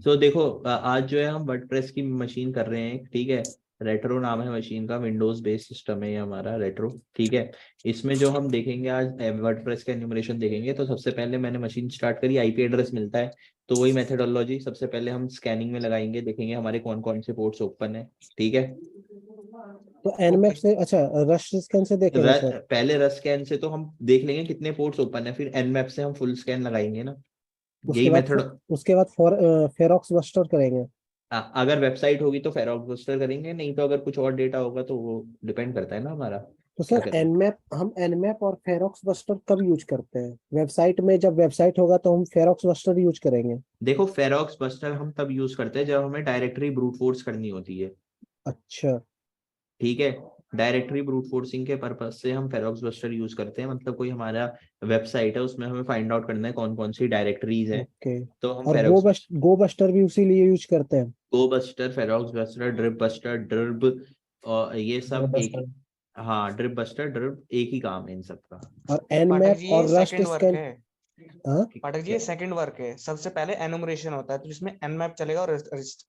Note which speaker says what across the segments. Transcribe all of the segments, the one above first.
Speaker 1: तो देखो आज जो है हम वर्डप्रेस की मशीन कर रहे हैं, ठीक है। रेट्रो नाम है मशीन का, विंडोज बेस्ड सिस्टम है ये हमारा रेट्रो, ठीक है। इसमें जो हम देखेंगे आज वर्डप्रेस का एन्यूमरेशन देखेंगे। तो सबसे पहले मैंने मशीन स्टार्ट करी, आईपी एड्रेस मिलता है, तो वही मेथोडोलॉजी। सबसे पहले हम स्कैनिंग में लगाएंगे, देखेंगे हमारे कौन कौन से पोर्ट्स ओपन है, ठीक है।
Speaker 2: तो एनमैप से, अच्छा रश स्कैन से देखेंगे सर?
Speaker 1: पहले रस स्कैन से तो हम देख लेंगे कितने पोर्ट्स ओपन है, फिर एनमैप से हम फुल स्कैन लगाएंगे ना, यही
Speaker 2: उसके बाद
Speaker 1: मेथड।
Speaker 2: उसके बाद फेरोक्स बस्टर करेंगे?
Speaker 1: अगर वेबसाइट होगी तो फेरोक्स बस्टर करेंगे, नहीं तो अगर कुछ और डेटा होगा तो वो डिपेंड करता है ना हमारा
Speaker 2: तो
Speaker 1: क्या
Speaker 2: सर
Speaker 1: करें।
Speaker 2: एनमैप, हम एनमैप और फेरोक्स बस्टर कब यूज करते हैं? वेबसाइट में, जब वेबसाइट होगा तो हम फेरोक्स बस्टर यूज करेंगे?
Speaker 1: देखो फेरोक्स बस्टर हम तब यूज करते हैं जब हमें डायरेक्टरी ब्रूट फोर्स करनी होती है,
Speaker 2: अच्छा।
Speaker 1: ठीक है। डायरेक्टरी ब्रूट फोर्सिंग के पर्पज से हम फेरोक्स बस्टर यूज करते हैं, मतलब कोई हमारा वेबसाइट है उसमें हमें फाइंड आउट करना है कौन कौन सी डायरेक्टरीज है,
Speaker 2: ओके।
Speaker 1: तो हम
Speaker 2: और
Speaker 1: फेरोक्स
Speaker 2: गो बस्टर भी उसी लिए यूज करते हैं?
Speaker 1: Gobuster, feroxbuster, dirbuster, dirb, और ये
Speaker 2: गो
Speaker 1: सब एक
Speaker 2: बस्टर।
Speaker 1: ही। हाँ ड्रिप बस्टर ड्रिप एक ही काम है इन सबका।
Speaker 2: और
Speaker 3: पाठक
Speaker 2: एनमैप
Speaker 3: जी ये
Speaker 2: और रस्ट
Speaker 3: सेकंड वर्क
Speaker 2: स्कैन?
Speaker 3: है।
Speaker 2: हाँ।
Speaker 3: पाठक जी
Speaker 1: क्या?
Speaker 3: ये सेकंड वर्क है। सबसे पहले एनुमरेशन होता है तो जिसमें एनमैप चलेगा और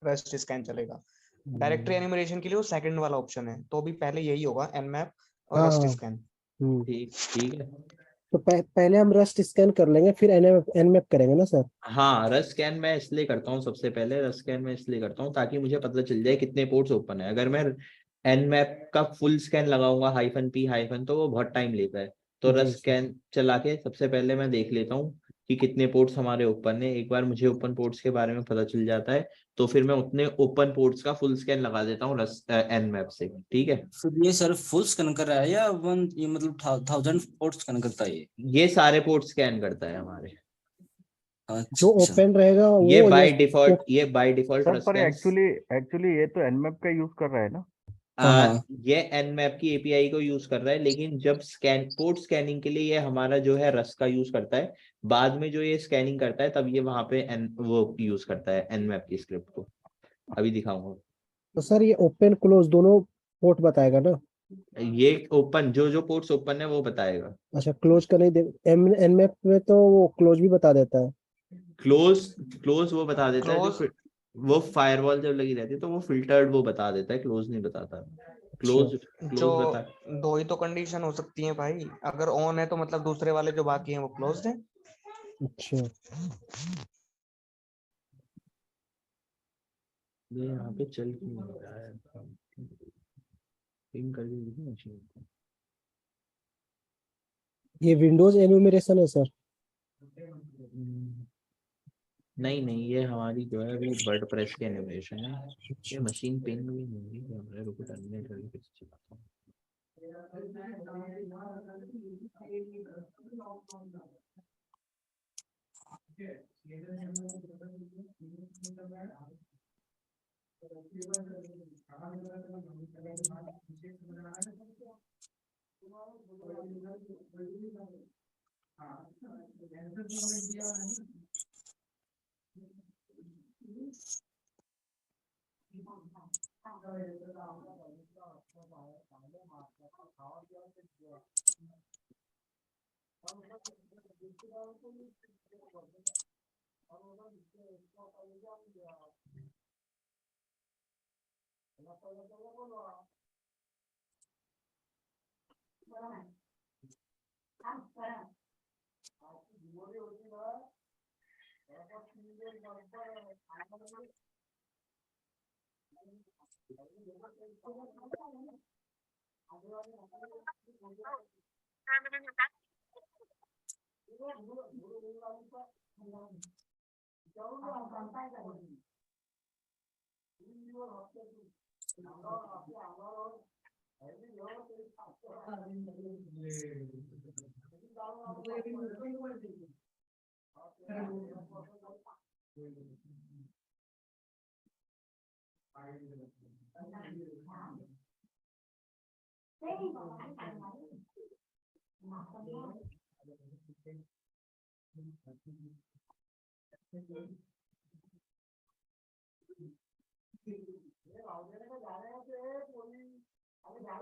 Speaker 3: रेस्ट स्कैन चलेगा। डायरेक्टरी एनुमरेशन के लिए वो सेकंड वाला ऑप्शन है, तो भी पहले यही होगा, एनमैप और
Speaker 2: हाँ
Speaker 3: रस्ट
Speaker 2: हाँ।
Speaker 3: स्कैन।
Speaker 2: हम्म।
Speaker 1: ठीक ठीक है।
Speaker 2: तो पहले हम रस्ट स्कैन कर लेंगे, फिर एनमैप करेंगे ना सर?
Speaker 1: हाँ रस स्कैन मैं इसलिए करता हूँ, सबसे पहले रस स्कैन मैं इसलिए करता हूँ ताकि मुझे पता चल जाए कितने पोर्ट्स ओपन है। अगर मैं एन मैप का फुल स्कैन लगाऊंगा हाइफन पी हाइफन, तो वो बहुत टाइम लेता है। तो
Speaker 2: जी
Speaker 1: रस
Speaker 2: सर।
Speaker 1: स्कैन चला के सबसे पहले मैं देख लेता हूँ कि कितने पोर्ट्स हमारे ओपन है। एक बार मुझे ओपन पोर्ट्स के बारे में पता चल जाता है तो फिर मैं उतने ओपन पोर्ट्स का फुल स्कैन लगा देता हूँ रस एन मैप से, ठीक है।
Speaker 4: फिर ये सर फुल स्कैन कर रहा है या वन, ये मतलब 1000 स्कैन करता है ये?
Speaker 1: ये सारे पोर्ट स्कैन करता है हमारे।
Speaker 2: जो
Speaker 4: अच्छा।
Speaker 2: ओपन रहेगा
Speaker 1: ये
Speaker 2: वो,
Speaker 1: बाय
Speaker 2: यस।
Speaker 1: डिफॉल्ट ये बाय डिफॉल्ट
Speaker 5: सर
Speaker 1: रस
Speaker 5: पर
Speaker 1: स्कैन।
Speaker 5: एक्चुअली एक्चुअली ये तो एनमैप का यूज कर रहा है ना।
Speaker 2: हाँ
Speaker 1: आ,
Speaker 2: हाँ।
Speaker 1: ये एनमैप की एपीआई को यूज कर रहा है, लेकिन जब स्कैन पोर्ट स्कैनिंग के लिए ये हमारा जो है रस का यूज करता है। बाद में जो ये स्कैनिंग करता है तब ये वहां पे वो यूज करता है एनमैप की स्क्रिप्ट को, अभी दिखाऊंगा।
Speaker 2: तो सर ये ओपन क्लोज दोनों पोर्ट बताएगा ना?
Speaker 1: ये ओपन जो जो पोर्ट्स ओपन है वो बताएगा।
Speaker 2: अच्छा, क्लोज का नहीं दे, एनमैप में तो वो क्लोज भी बता देता है।
Speaker 1: क्लोज क्लोज वो बता देता है जो
Speaker 3: क्लोज
Speaker 1: वो फायरवॉल जब लगी रहती है तो वो फिल्टर्ड वो बता देता है, क्लोज नहीं बताता।
Speaker 2: अच्छा।
Speaker 1: क्लोज
Speaker 3: जो
Speaker 1: क्लोज बता।
Speaker 3: दो ही तो कंडीशन हो सकती है भाई, अगर ऑन है तो मतलब दूसरे वाले जो बाकी हैं वो क्लोज्ड है।
Speaker 2: अच्छा।
Speaker 1: ये यहाँ पे चल क्यों नहीं रहा है, पिंग कर दी मशीन को।
Speaker 2: ये विंडोज एन्यूमरेशन है सर?
Speaker 1: नहीं नहीं, ये हमारी जो है अभी वर्ड प्रेस की एनिमेशन है। ये
Speaker 2: अच्छा।
Speaker 1: मशीन पिन भी नहीं है, हमारे रुको टर्मिनेट करके कुछ चलाता हूँ।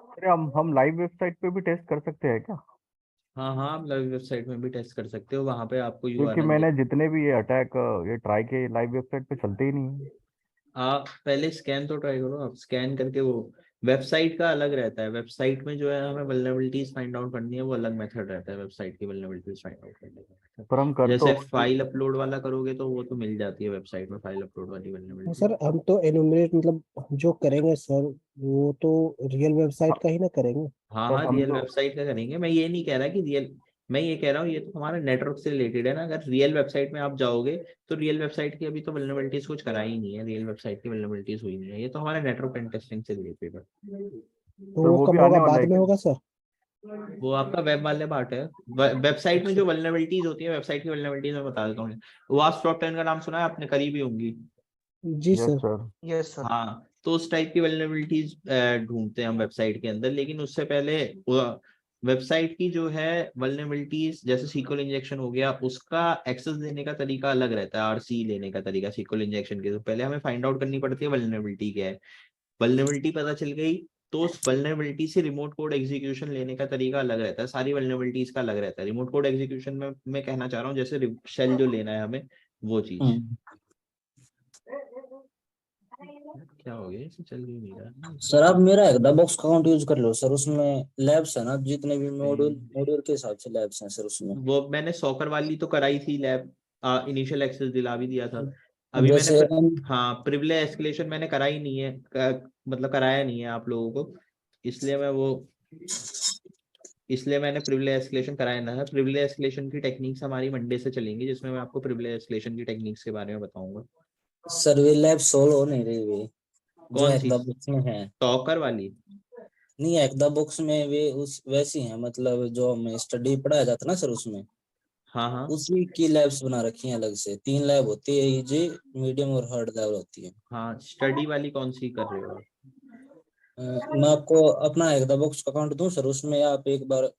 Speaker 5: अरे हम लाइव वेबसाइट पे भी टेस्ट कर सकते हैं क्या?
Speaker 1: हाँ हाँ, आप लाइव वेबसाइट में भी टेस्ट कर सकते हो, वहां पे आपको
Speaker 5: क्योंकि
Speaker 1: यूआरएल
Speaker 5: मैंने जितने भी ये अटैक ये ट्राई किए लाइव वेबसाइट पे चलते ही नहीं है।
Speaker 1: आप पहले स्कैन तो ट्राई करो, आप स्कैन करके वो वेबसाइट का अलग रहता है, वेबसाइट में जो है हमें वल्नरेबिलिटीज फाइंड आउट करनी है, वो अलग मेथड रहता है वेबसाइट की वल्नरेबिलिटीज फाइंड आउट करने का
Speaker 5: पर हम
Speaker 1: method।
Speaker 5: कर तो
Speaker 1: जैसे फाइल अपलोड वाला करोगे तो वो तो मिल जाती है वेबसाइट में, फाइल अपलोड वाली
Speaker 2: हाँ
Speaker 1: वल्नरेबिलिटी।
Speaker 2: सर, हम तो एनुमरेट मतलब जो करेंगे सर, वो तो रियल वेबसाइट का ही ना करेंगे।
Speaker 1: हाँ
Speaker 5: पर
Speaker 1: हाँ,
Speaker 5: हम
Speaker 1: रियल
Speaker 5: तो
Speaker 1: वेबसाइट का करेंगे, मैं ये नहीं कह रहा कि रियल, मैं ये कह रहा हूँ ये तो हमारा नेटवर्क से रिलेटेड है ना, अगर रियल वेबसाइट में आप जाओगे तो रियल वेबसाइट की अभी तो वल्नरेबिलिटीज कुछ करा ही नहीं है, रियल वेबसाइट की वल्नरेबिलिटीज हुई नहीं है, ये तो हमारे नेटवर्क पेन टेस्टिंग से रिलेटेड है।
Speaker 2: तो
Speaker 5: सर
Speaker 2: वो
Speaker 5: वो भी
Speaker 2: कब
Speaker 5: आने
Speaker 2: होगा,
Speaker 5: वाला
Speaker 2: बाद
Speaker 5: है
Speaker 2: में
Speaker 5: क्या?
Speaker 2: होगा सर?
Speaker 1: वो आपका वेब वाले पार्ट है, वेबसाइट में
Speaker 2: अच्छा।
Speaker 1: जो वल्नरेबिलिटीज होती है, वेबसाइट की वल्नरेबिलिटीज मैं बता देता हूँ। वास्ट टॉप 10 का नाम सुना है आपने, करीबी होंगी।
Speaker 2: जी
Speaker 5: yes
Speaker 2: sir.
Speaker 5: Sir.
Speaker 3: Yes sir.
Speaker 1: हाँ, तो उस टाइप की वल्नरेबिलिटीज ढूंढते हैं हम वेबसाइट के अंदर, लेकिन उससे पहले वेबसाइट की जो है वल्नरेबिलिटीज, जैसे सीक्वल इंजेक्शन हो गया, उसका एक्सेस देने का तरीका अलग रहता है, आरसी लेने का तरीका सीक्वल इंजेक्शन के, तो पहले हमें फाइंड आउट करनी पड़ती है वल्नरेबिलिटी क्या है। वल्नरेबिलिटी पता चल गई तो उस वल्नरेबिलिटी से रिमोट कोड एग्जीक्यूशन लेने का तरीका अलग रहता है, सारी वल्नरेबिलिटीज का अलग रहता है। रिमोट कोड एग्जीक्यूशन में मैं कहना चाह रहा हूँ जैसे शेल जो लेना है हमें, वो चीज।
Speaker 4: हम्म।
Speaker 1: क्या हो गया, इसे चल ही नहीं रहा।
Speaker 4: सर आप मेरा एक बॉक्स अकाउंट यूज कर लो सर, उसमें लैब्स है ना, जितने भी मॉड्यूल मॉड्यूल के हिसाब से लैब्स हैं सर उसमें।
Speaker 1: वो मैंने सॉकर वाली तो कराई थी लैब, इनिशियल एक्सेस दिला भी दिया था। अभी मैंने
Speaker 4: जैसे
Speaker 1: हाँ, प्रिविलेज एस्केलेशन मैंने कराई नहीं है, मतलब कराया नहीं है आप लोगों को, इसलिए मैं वो, इसलिए मैंने प्रिविलेज एस्केलेशन कराया ना है। प्रिविलेज एस्केलेशन की टेक्निक्स हमारी मंडे से चलेंगी, जिसमें मैं आपको प्रिविलेज एस्केलेशन की टेक्निक्स के बारे में बताऊंगा।
Speaker 4: सर्वे लैब सोल्व हो नहीं रही वे, जो
Speaker 1: कौन सी,
Speaker 4: एकदा बुक्स में है।
Speaker 1: सॉकर वाली?
Speaker 4: नहीं, एकदा बुक्स में वे उस वैसी है, मतलब जो हमें स्टडी पढ़ाया जाता ना सर उसमें,
Speaker 1: हाँ हाँ
Speaker 4: उसी की लैब्स बना रखी हैं अलग से। 3 लैब होती है, इजी, मीडियम और हार्ड लैब होती है।
Speaker 1: हाँ, स्टडी वाली कौन सी कर रहे हो आप?
Speaker 4: मैं आपको अपना एकदा बुक्स का अकाउंट दूं सर, उसमें आप एक बार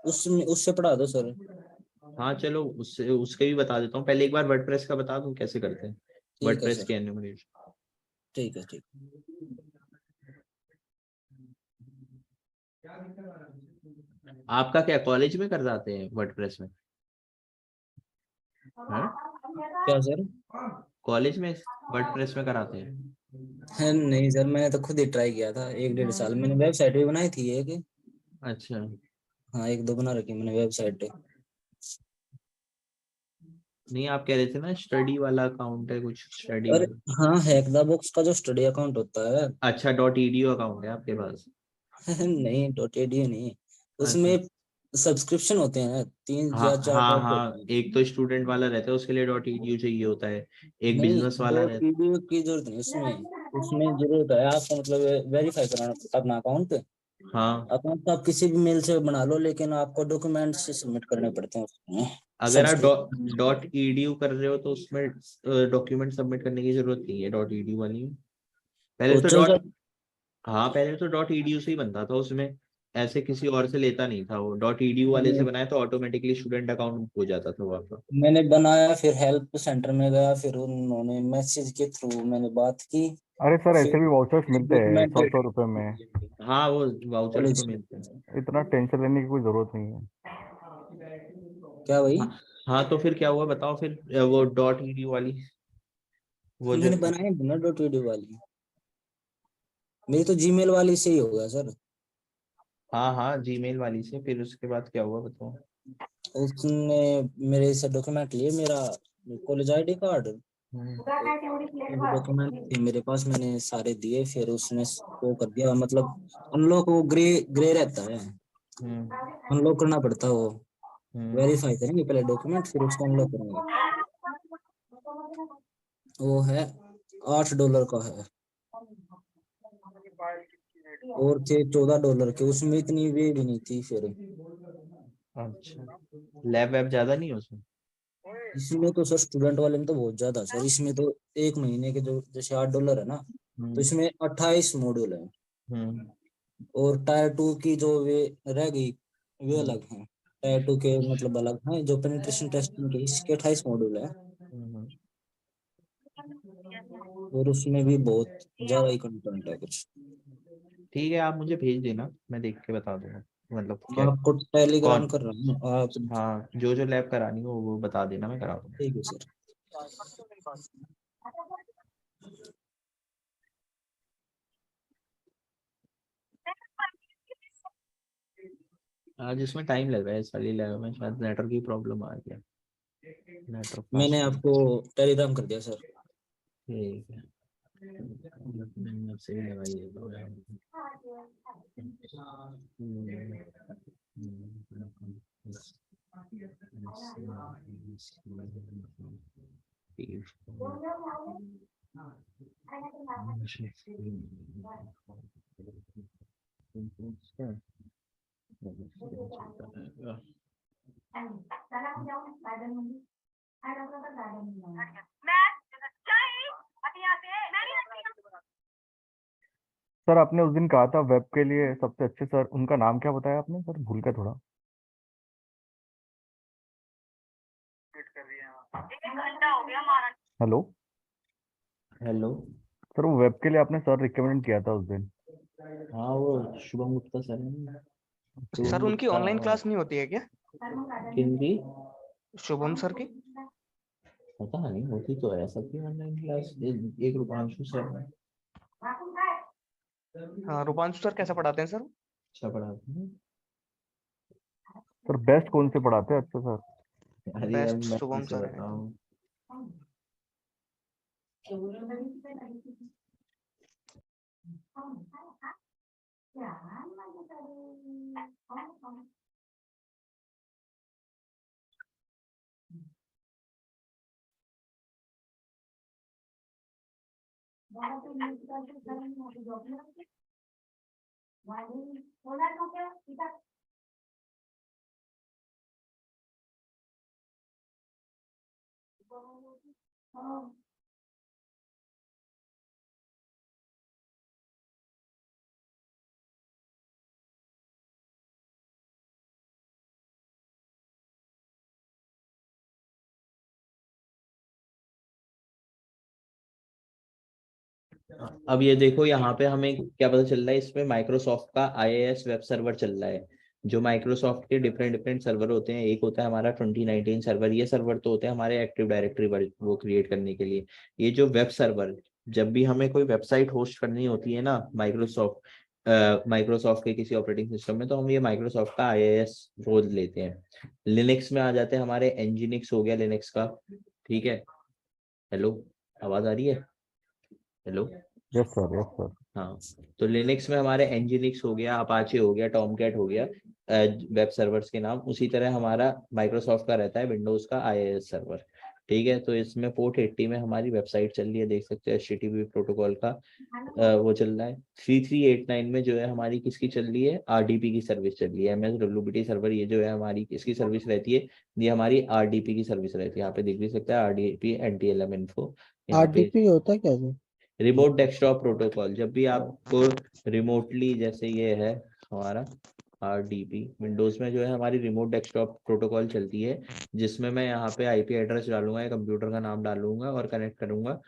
Speaker 4: उसमें उससे पढ़ा दो सर।
Speaker 1: हाँ चलो, उससे उसके भी बता देता हूँ, पहले एक बार वर्डप्रेस का बता दूं कैसे करते हैं,
Speaker 4: ठीक है
Speaker 1: वर्डप्रेस
Speaker 4: सर।
Speaker 1: की एन्यूमरेशन।
Speaker 4: ठीक है ठीक।
Speaker 1: आपका क्या कॉलेज में कर जाते हैं वर्डप्रेस में? हाँ,
Speaker 4: क्या सर?
Speaker 1: कॉलेज में वर्डप्रेस में कराते हैं?
Speaker 4: नहीं सर, मैंने तो खुद ही ट्राई किया था, 1 डेढ़ साल मैंने वेबसाइट भी बनाई थी एक।
Speaker 1: अच्छा,
Speaker 4: हाँ, 1 2 बना रखी मैंने वेबसाइट।
Speaker 1: नहीं आप कह रहे थे ना स्टडी वाला अकाउंट है कुछ, स्टडी
Speaker 4: अरे
Speaker 1: वाला।
Speaker 4: हाँ, हैकदा बुक्स का जो स्टडी अकाउंट होता है।
Speaker 1: अच्छा, .edu अकाउंट है आपके पास?
Speaker 4: नहीं, .edu नहीं,
Speaker 1: अच्छा,
Speaker 4: उसमें सब्सक्रिप्शन होते हैं, 3
Speaker 1: हाँ
Speaker 4: या 4
Speaker 1: हाँ
Speaker 4: टाइप
Speaker 1: हाँ,
Speaker 4: होते हैं।
Speaker 1: एक तो स्टूडेंट वाला रहता है, उसके लिए .edu चाहिए होता है, एक
Speaker 4: नहीं,
Speaker 1: बिजनेस वाला
Speaker 4: डॉट
Speaker 1: रहता
Speaker 4: ईडीयू की जरूरत नहीं उसमें। उसमें जरूरत है आपको, मतलब वेरीफाई कराना पड़ता है अपना अकाउंट।
Speaker 1: है। हाँ,
Speaker 4: अकाउंट तो आप किसी भी मेल से बना लो, लेकिन आपको डॉक्यूमेंट से सबमिट करने पड़ते हैं उसमें
Speaker 1: अगर आप
Speaker 4: सब्सक्रिप्शन।
Speaker 1: .edu कर रहे हो तो उसमें डॉक्यूमेंट सबमिट करने की जरूरत नहीं है .edu वाली में। पहले
Speaker 4: वो
Speaker 1: तो
Speaker 4: चल
Speaker 1: डॉट,
Speaker 4: जाए।
Speaker 1: हाँ पहले तो .edu से ही बनता था उसमें, ऐसे किसी और से लेता नहीं था वो, .edu वाले से बनाया तो ऑटोमेटिकली स्टूडेंट अकाउंट हो जाता था वो आपका।
Speaker 4: मैंने बनाया, फिर हेल्प सेंटर में गया, फिर उन्होंने मैसेज के थ्रू मैंने बात की,
Speaker 5: अरे सर
Speaker 4: फिर
Speaker 5: ऐसे भी वाउचर्स मिलते हैं
Speaker 4: डॉक्यूमेंट
Speaker 5: 100 100 रुपए में।
Speaker 1: हाँ, वो वाउचर्स तो
Speaker 4: कॉलेज।
Speaker 1: मिलते हैं।
Speaker 5: इतना टेंशन लेने की कोई जरूरत नहीं है।
Speaker 4: क्या भाई?
Speaker 1: हाँ हाँ, तो फिर क्या हुआ बताओ फिर, वो .edu वाली, वो जो,
Speaker 4: मैंने बनाया ना .edu वाली, मेरी तो जीमेल वाली से ही होगा सर।
Speaker 1: हाँ हाँ जीमेल वाली से, फिर उसके बाद क्या हुआ बताओ?
Speaker 4: उसने मेरे से डॉक्यूमेंट लिए, मेरा कॉलेज आईडी कार्ड,
Speaker 1: हम्म,
Speaker 4: डॉक्यूमेंट थे मेरे पास, मैंने सारे दिए, फिर उसने वो कर दिया, मतलब अनलॉक, वो ग्रे ग्रे रहता है,
Speaker 1: हम्म,
Speaker 4: अनलॉक करना पड़ता है वो।
Speaker 1: हम्म।
Speaker 4: वेरीफाई करेंगे पहले डॉक्यूमेंट, फिर उसको अनलॉक करेंगे। वो है $8 का है, और थे $14 के, उसमें इतनी वे भी नहीं थी फिर।
Speaker 1: अच्छा, लैब वैब ज्यादा नहीं है उसमें?
Speaker 4: इसमें तो सर स्टूडेंट वाले में तो बहुत ज्यादा सर, इसमें तो 1 महीने के जो जैसे $8 है ना, तो
Speaker 1: हम्म,
Speaker 4: इसमें 28 मॉड्यूल है।
Speaker 1: हम्म,
Speaker 4: और टायर 2 की जो वे रह गई, वे
Speaker 1: हम्म,
Speaker 4: अलग हैं। टायर 2 के मतलब अलग हैं, जो पेनिट्रेशन टेस्टिंग के इसके 28 मॉड्यूल है।
Speaker 1: हम्म।
Speaker 4: और उसमें भी बहुत ज्यादा ही कंटेंट है कुछ।
Speaker 1: ठीक है, आप मुझे भेज देना, मैं देख के बता दूंगा। मतलब
Speaker 4: मैं
Speaker 1: क्या
Speaker 4: आपको टेलीग्राम
Speaker 1: कौन?
Speaker 4: कर रहा हूँ आप।
Speaker 1: हाँ, जो लैब करानी हो वो बता देना, मैं करा दूंगा।
Speaker 4: ठीक है सर।
Speaker 1: आज इसमें टाइम लग रहा है, सारी लैब में शायद नेटवर्क की प्रॉब्लम आ गया, नेटवर्क
Speaker 4: मैंने
Speaker 1: फास्ट।
Speaker 4: आपको टेलीग्राम कर दिया सर।
Speaker 1: ठीक है, मैंने अब सही लगाई है तो यार।
Speaker 5: सर आपने उस दिन कहा था वेब के लिए सबसे अच्छे सर, उनका नाम क्या बताया आपने सर, भूल गया थोड़ा। Hello
Speaker 1: hello.
Speaker 5: सर, वो वेब के लिए आपने सर रिकमेंड किया था उस दिन।
Speaker 1: हाँ, वो शुभम गुप्ता सर है ना? शुभम
Speaker 3: सर उनकी
Speaker 1: गुप्ता।
Speaker 3: ऑनलाइन क्लास नहीं होती है क्या,
Speaker 1: किनकी?
Speaker 3: शुभम सर की?
Speaker 1: पता नहीं, होती तो है सबकी ऑनलाइन क्लास। एक रूपांशु सर है,
Speaker 3: हाँ, रूपांशु सर कैसा पढ़ाते हैं सर?
Speaker 1: अच्छा पढ़ाते हैं।
Speaker 5: सर बेस्ट कौन से पढ़ाते हैं अच्छे सर?
Speaker 1: अरे अब
Speaker 3: बेस्ट
Speaker 1: मैं
Speaker 3: शुभम
Speaker 1: कैसे
Speaker 3: सर है।
Speaker 1: बताऊं? अब ये देखो, यहाँ पे हमें क्या पता चल रहा है, इसमें माइक्रोसॉफ्ट का IIS वेब सर्वर चल रहा है। जो माइक्रोसॉफ्ट के डिफरेंट डिफरेंट सर्वर होते हैं, एक होता है हमारा 2019 सर्वर। ये सर्वर तो होते हैं हमारे एक्टिव डायरेक्टरी वो क्रिएट करने के लिए। ये जो वेब सर्वर, जब भी हमें कोई वेबसाइट होस्ट करनी होती है ना माइक्रोसॉफ्ट के किसी ऑपरेटिंग सिस्टम में, तो हम ये माइक्रोसॉफ्ट का IIS रोज लेते हैं। लिनक्स में आ जाते हैं हमारे एनजीनिक्स हो गया लिनक्स का। ठीक है। हेलो, आवाज आ रही है? Hello.
Speaker 5: Yes sir, yes sir.
Speaker 1: हाँ, तो लिनक्स में हमारे एनजीनिक्स हो गया, अपाचे हो गया, टॉमकैट हो गया, वेब सर्वर्स के नाम। उसी तरह हमारा माइक्रोसॉफ्ट का रहता है विंडोज का IIS सर्वर। ठीक है, तो इसमें पोर्ट 80 में हमारी वेबसाइट चल रही है, देख सकते हैं HTTP प्रोटोकॉल का वो चल रहा है। 3389 में जो है हमारी किसकी चल रही है, RDP की सर्विस चल रही है। MSWT सर्वर ये जो है हमारी किसकी सर्विस रहती है, ये हमारी RDP की सर्विस रहती है। यहाँ पे देख भी सकते हैं RDP NTLM इन्फो यहाँ पे।
Speaker 2: आरडीपी होता है क्या जी?
Speaker 1: रिमोट डेस्कटॉप प्रोटोकॉल, जब भी आपको रिमोटली, जैसे ये है हमारा RDP, विंडोज में जो है हमारी रिमोट डेस्कटॉप प्रोटोकॉल चलती है, जिसमें मैं यहाँ पे IP एड्रेस डालूंगा या कंप्यूटर का नाम डालूंगा और कनेक्ट करूंगा।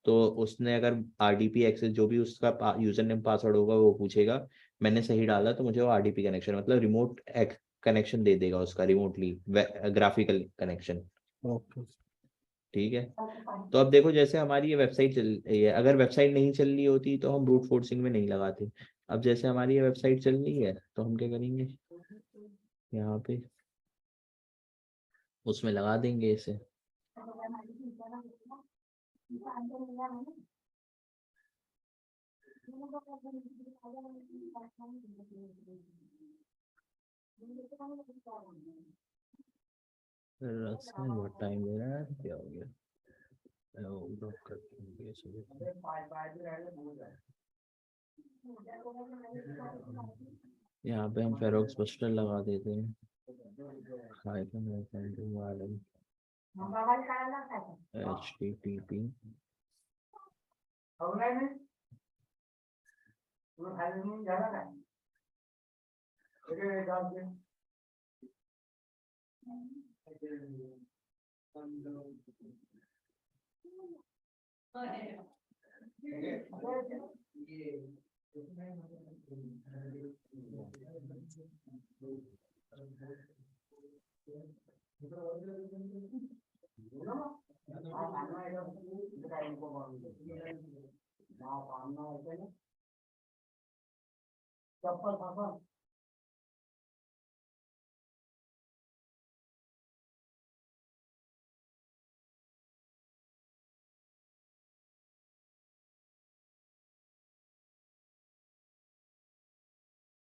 Speaker 1: तो उसने अगर RDP एक्सेस, जो भी उसका यूजर नेम पासवर्ड होगा वो पूछेगा, मैंने सही डाला तो मुझे वो RDP कनेक्शन, मतलब रिमोट कनेक्शन दे देगा उसका, रिमोटली ग्राफिकल कनेक्शन।
Speaker 2: ओके।
Speaker 1: ठीक है। तो अब देखो, जैसे हमारी ये वेबसाइट चल रही है, अगर वेबसाइट नहीं चल रही होती तो हम ब्रूट फोर्सिंग में नहीं लगाते। अब जैसे हमारी ये वेबसाइट चल रही है तो हम क्या करेंगे, यहाँ पे उसमें लगा देंगे इसे। बहुत टाइम ले रहा है, क्या हो गया? ड्रॉप कर देंगे इसे। यहाँ पे हम फेरोक्स बस्टर लगा देते हैं। HTTP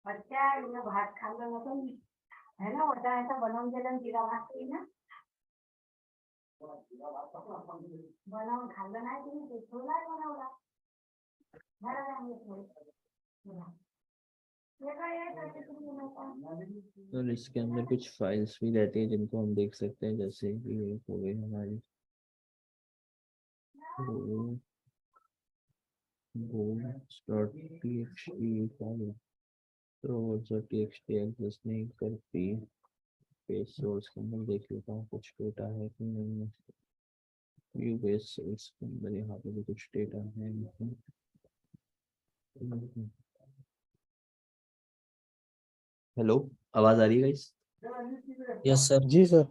Speaker 6: अच्छा इन्हें भात खाल्लं नसेल है ना वटाण्याचा बनवून दिलं आणि जिरा भात केली ना बनवून खाल्लं नाही तुम्ही ते छोला बनवला बरं आहे
Speaker 1: तो इसके अंदर कुछ फाइल्स भी रहती है जिनको हम देख सकते हैं, जैसे कि ये हो गई हमारी txt फाइल, तो txt एक्सेस नहीं करती। पेज सोर्स के अंदर देख लेता हूँ कुछ डेटा है कि नहीं है। व्यू पेज सोर्स के अंदर यहाँ पे भी कुछ डेटा है। हेलो, आवाज आ रही है गाइस?
Speaker 4: Yes sir.
Speaker 2: जी सर।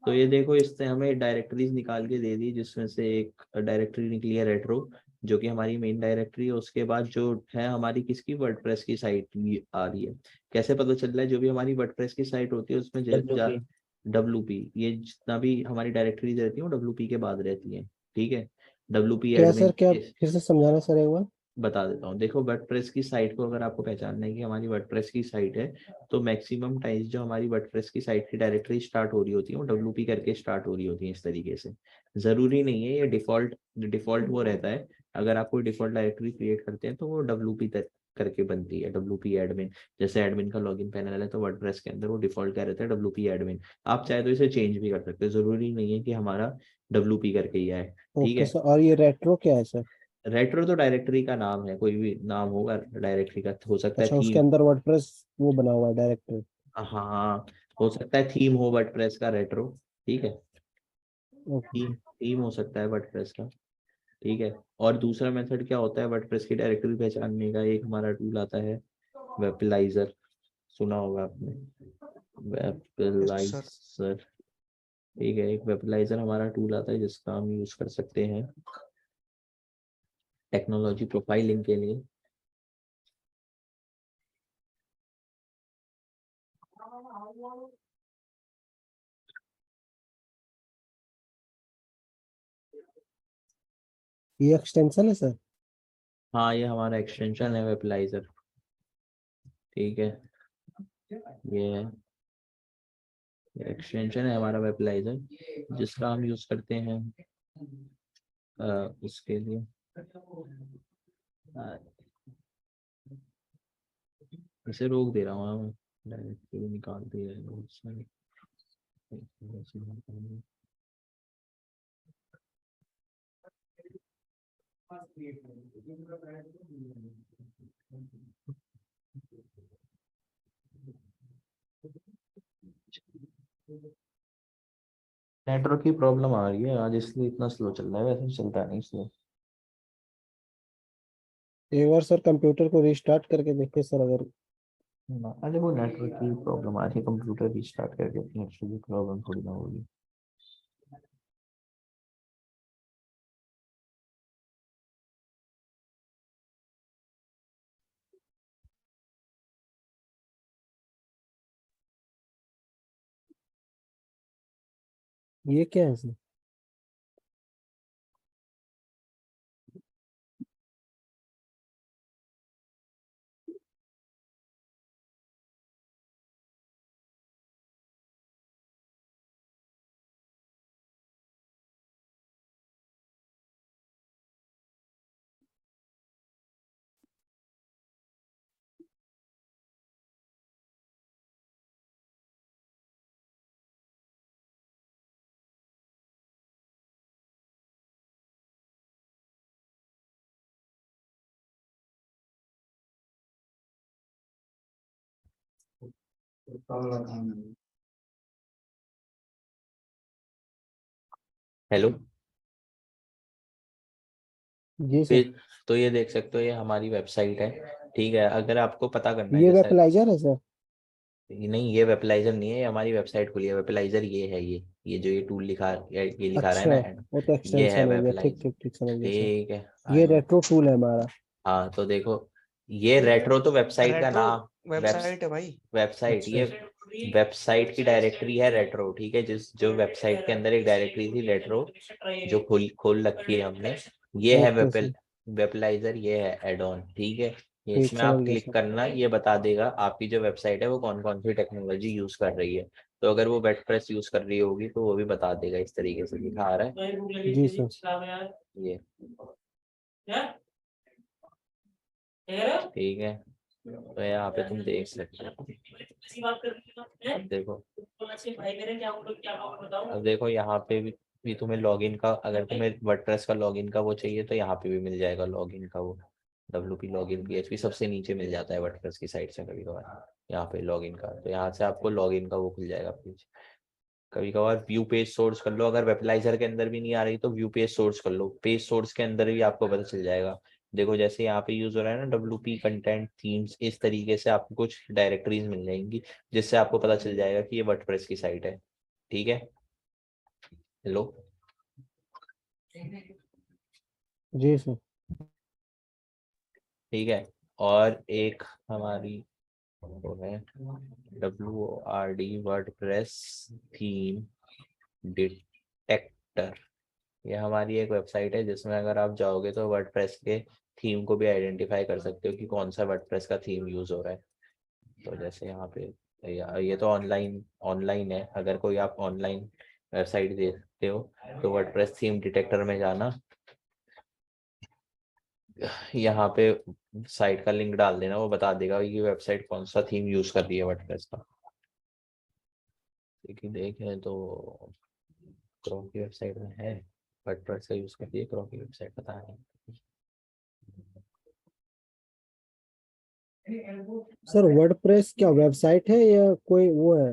Speaker 1: तो ये देखो, इसने हमें डायरेक्टरीज निकाल के दे दी, जिसमें से एक डायरेक्टरी निकली है रेट्रो, जो कि हमारी मेन डायरेक्टरी है। उसके बाद जो है हमारी किसकी, वर्डप्रेस की साइट आ रही है। कैसे पता चल रहा है? जो भी हमारी वर्डप्रेस की साइट होती है उसमें
Speaker 4: WP
Speaker 1: WP, ये जितना भी हमारी डायरेक्टरीज रहती है वो WP के बाद रहती है। ठीक है, WP
Speaker 2: क्या सर,
Speaker 1: एडमिन।
Speaker 2: क्या फिर से समझाना सर एक बार।
Speaker 1: बता देता हूँ, देखो वर्डप्रेस की साइट को अगर आपको पहचानना है कि हमारी वर्डप्रेस की साइट है, तो मैक्सिमम टाइम्स जो हमारी वर्डप्रेस की साइट की डायरेक्टरी स्टार्ट हो रही होती है वो WP करके स्टार्ट हो रही होती है। इस तरीके से जरूरी नहीं है, ये डिफॉल्ट वो रहता है। अगर आप कोई डिफॉल्ट डायरेक्टरी क्रिएट करते हैं तो वो WP करके बनती है, WP एडमिन। जैसे एडमिन का लॉगिन पैनल है तो वर्डप्रेस के अंदर वो डिफॉल्ट क्या रहता है, WP एडमिन। आप चाहे तो इसे चेंज भी कर सकते हो, जरूरी नहीं है कि हमारा WP करके ही आए। ठीक
Speaker 2: ओके
Speaker 1: है।
Speaker 2: सर, और ये रेट्रो क्या है सर?
Speaker 1: रेट्रो तो डायरेक्टरी का नाम है, कोई भी नाम होगा डायरेक्टरी का, हो सकता है
Speaker 2: अच्छा, उसके
Speaker 1: थीम।
Speaker 2: अंदर वर्डप्रेस वो बना हुआ है डायरेक्टरी।
Speaker 1: हाँ, हो सकता है थीम हो वर्डप्रेस का रेट्रो। ठीक है,
Speaker 2: ओके।
Speaker 1: थीम हो सकता है वर्डप्रेस का। ठीक है। और दूसरा मेथड क्या होता है वर्डप्रेस की डायरेक्टरी पहचानने का, एक हमारा टूल आता है वेबलाइजर, सुना होगा आपने
Speaker 3: सर
Speaker 1: वेबलाइजर। ठीक है, एक वेबलाइजर हमारा टूल आता है जिसका हम यूज कर सकते हैं टेक्नोलॉजी प्रोफाइलिंग के लिए।
Speaker 2: ये एक्सटेंशन है सर?
Speaker 1: हाँ, ये हमारा एक्सटेंशन है वेबलाइजर। ठीक है, ये एक्सटेंशन है हमारा वेबलाइजर जिसका हम यूज करते हैं उसके लिए। इसे रोक दे रहा हूँ मैं, डायरेक्टली निकाल दिया है उसमें। नेटवर्क की प्रॉब्लम आ रही है आज, इसलिए इतना स्लो चल रहा है, वैसे चलता नहीं स्लो।
Speaker 2: एक बार सर कंप्यूटर को रिस्टार्ट करके देखिए सर, अगर
Speaker 1: अरे वो नेटवर्क की प्रॉब्लम आ रही है, कंप्यूटर रिस्टार्ट करके नेटवर्क की प्रॉब्लम थोड़ी ना होगी।
Speaker 2: ये क्या है सर?
Speaker 1: हेलो।
Speaker 2: जी सर।
Speaker 1: तो ये देख सकते हो, ये हमारी वेबसाइट है। ठीक है, अगर आपको पता करना है
Speaker 2: ये
Speaker 1: जैसे
Speaker 2: वेबलाइजर है सर?
Speaker 1: नहीं, ये वेबलाइजर नहीं है, ये हमारी वेबसाइट खुली है। वेबलाइजर ये है, ये जो ये टूल ये लिखा रहा है
Speaker 2: अच्छा,
Speaker 1: ना ऐड,
Speaker 2: वो तो
Speaker 1: ये है
Speaker 2: एक्सटेंशन हो गया, ठीक
Speaker 1: वेबलाइजर।
Speaker 2: ठीक ठीक, समझ गया सर।
Speaker 1: ठीक है,
Speaker 2: ये
Speaker 1: आया।
Speaker 2: रेट्रो टूल है हमारा।
Speaker 1: हाँ तो देखो, ये रेट्रो तो वेबसाइट का
Speaker 3: रेट्रो
Speaker 1: नाम,
Speaker 3: वेबसाइट है भाई।
Speaker 1: वेबसाइट,
Speaker 2: अच्छा।
Speaker 1: ये वेबसाइट की डायरेक्टरी है रेट्रो, ठीक है। जो वेबसाइट के अंदर एक डायरेक्टरी थी रेट्रो, जो खोल रखी है हमने, ये है
Speaker 2: ओके सर,
Speaker 1: वेबलाइजर, ये है एड ऑन, ठीक है। ये
Speaker 2: ठीक,
Speaker 1: इसमें
Speaker 2: समझ
Speaker 1: आप
Speaker 2: गया
Speaker 1: क्लिक
Speaker 2: सर।
Speaker 1: करना, ये बता देगा आपकी जो वेबसाइट है वो कौन कौन सी टेक्नोलॉजी यूज कर रही है। तो अगर वो वर्डप्रेस यूज कर रही होगी तो वो भी बता देगा, इस तरीके से लिखा आ रहा है
Speaker 2: जी सर।
Speaker 1: ये, ठीक है। तो यहाँ पे तुम देख सकते हो, अब देखो, अब देखो यहाँ पे भी तुम्हें लॉगिन का, अगर तुम्हें वर्डप्रेस का लॉगिन का वो चाहिए तो यहाँ पे भी मिल जाएगा लॉगिन का वो, WP लॉगिन PHP सबसे नीचे मिल जाता है वर्डप्रेस की साइट से कभी कभार, यहाँ पे लॉगिन का, तो यहाँ से आपको लॉगिन का वो खुल जाएगा पेज। कभी कभार व्यू पेज सोर्स कर लो, अगर वेबलाइजर के अंदर भी नहीं आ रही तो व्यू पेज सोर्स कर लो, पेज सोर्स के अंदर भी आपको पता चल जाएगा। देखो जैसे यहाँ पे यूज हो रहा है ना WP कंटेंट थीम्स, इस तरीके से आपको कुछ डायरेक्टरीज मिल जाएंगी जिससे आपको पता चल जाएगा कि ये वर्डप्रेस की साइट है, ठीक है। हेलो,
Speaker 2: जी सर।
Speaker 1: ठीक है। और एक हमारी वो है WORD वर्डप्रेस थीम डिटेक्टर, ये हमारी एक वेबसाइट है जिसमें अगर आप जाओगे तो वर्डप्रेस के थीम को भी आइडेंटिफाई कर सकते हो कि कौन सा वर्डप्रेस का थीम यूज हो रहा है। तो जैसे यहाँ पे ये तो ऑनलाइन ऑनलाइन है, अगर कोई आप ऑनलाइन वेबसाइट देखते हो तो वर्डप्रेस थीम डिटेक्टर में जाना, यहाँ पे साइट का लिंक डाल देना, वो बता देगा कि वेबसाइट कौन सा थीम यूज कर रही है वर्डप्रेस का। लेकिन देखें तो क्रोम की वेबसाइट में है, वर्डप्रेस का यूज करती है क्रोम की वेबसाइट, पता नहीं।
Speaker 2: सर वर्डप्रेस क्या वेबसाइट है या कोई वो है?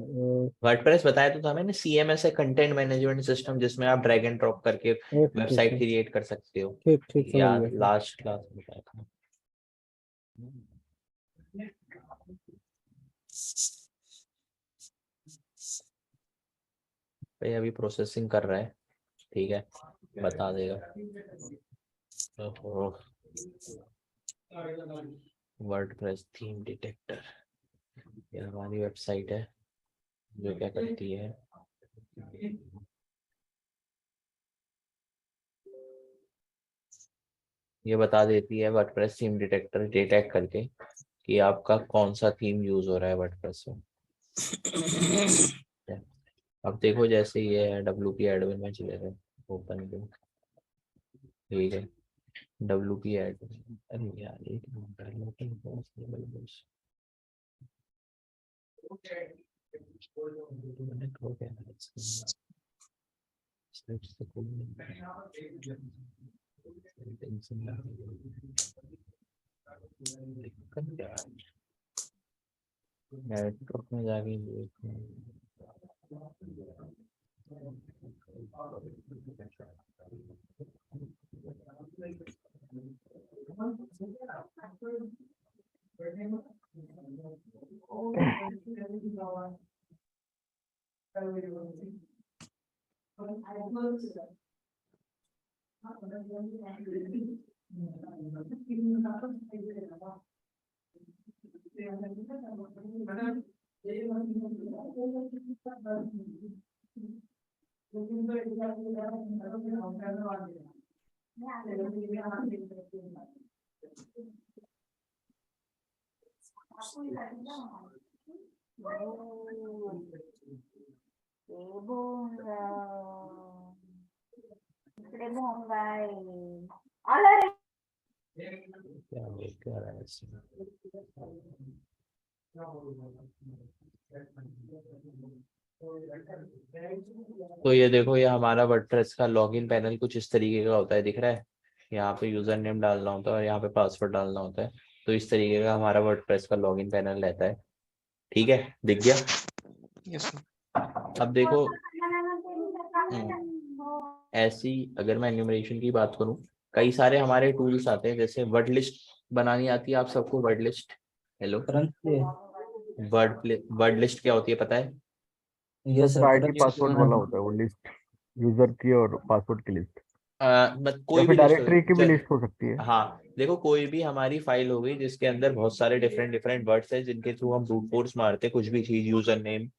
Speaker 1: वर्डप्रेस बताया तो था मैंने, CMS है, कंटेंट मैनेजमेंट सिस्टम, जिसमें आप ड्रैग एंड ड्रॉप करके
Speaker 2: ओके
Speaker 1: वेबसाइट
Speaker 2: सर,
Speaker 1: क्रिएट कर सकते हो।
Speaker 2: ठीक ठीक, समझ
Speaker 1: याद
Speaker 2: गया सर।
Speaker 1: लास्ट क्लास में बताया था। भाई अभी प्रोसेसिंग कर रहा है, ठीक है, बता देगा। वर्डप्रेस थीम डिटेक्टर, ये हमारी वेबसाइट है जो क्या करती है, ये बता देती है वर्डप्रेस थीम डिटेक्टर डिटेक्ट करके कि आपका कौन सा थीम यूज हो रहा है वर्डप्रेस में। अब देखो जैसे ये है WP एडमिन में चले गए, ओपन लिंक, ठीक है, WP एडमिन, अरे यार एक मिनट हो गया नेटवर्क में जाके देखो।
Speaker 6: इकडे भोंगा आहे. आला रे.
Speaker 1: क्या रहा है इसमें? तो ये देखो, ये हमारा वर्डप्रेस का लॉगिन पैनल कुछ इस तरीके का होता है, दिख रहा है। यहाँ पे यूजर नेम डालना होता है और यहाँ पे पासवर्ड डालना होता है। तो इस तरीके का हमारा वर्डप्रेस का लॉगिन पैनल रहता है, ठीक है, दिख गया।
Speaker 3: यस
Speaker 1: अब देखो ऐसी, अगर मैं एन्यूमरेशन की बात करूं, कई सारे हमारे टूल्स आते हैं, जैसे वर्ड लिस्ट बनानी आती है आप सबको word list? Hello,
Speaker 4: current
Speaker 1: word list क्या होती है पता है?
Speaker 4: ये
Speaker 5: sir
Speaker 4: sir
Speaker 5: ID
Speaker 4: current
Speaker 5: password वाला होता है वो लिस्ट, यूजर की और पासवर्ड की लिस्ट,
Speaker 1: मत
Speaker 5: या
Speaker 1: कोई
Speaker 5: फिर
Speaker 1: भी लिस्ट
Speaker 5: डायरेक्टरी की भी लिस्ट हो सकती है।
Speaker 1: हाँ देखो, कोई भी हमारी फाइल हो गई जिसके अंदर बहुत सारे डिफरेंट डिफरेंट वर्ड्स हैं जिनके थ्रू हम ब्रूट फोर्स मारते हैं कुछ भी चीज, user name,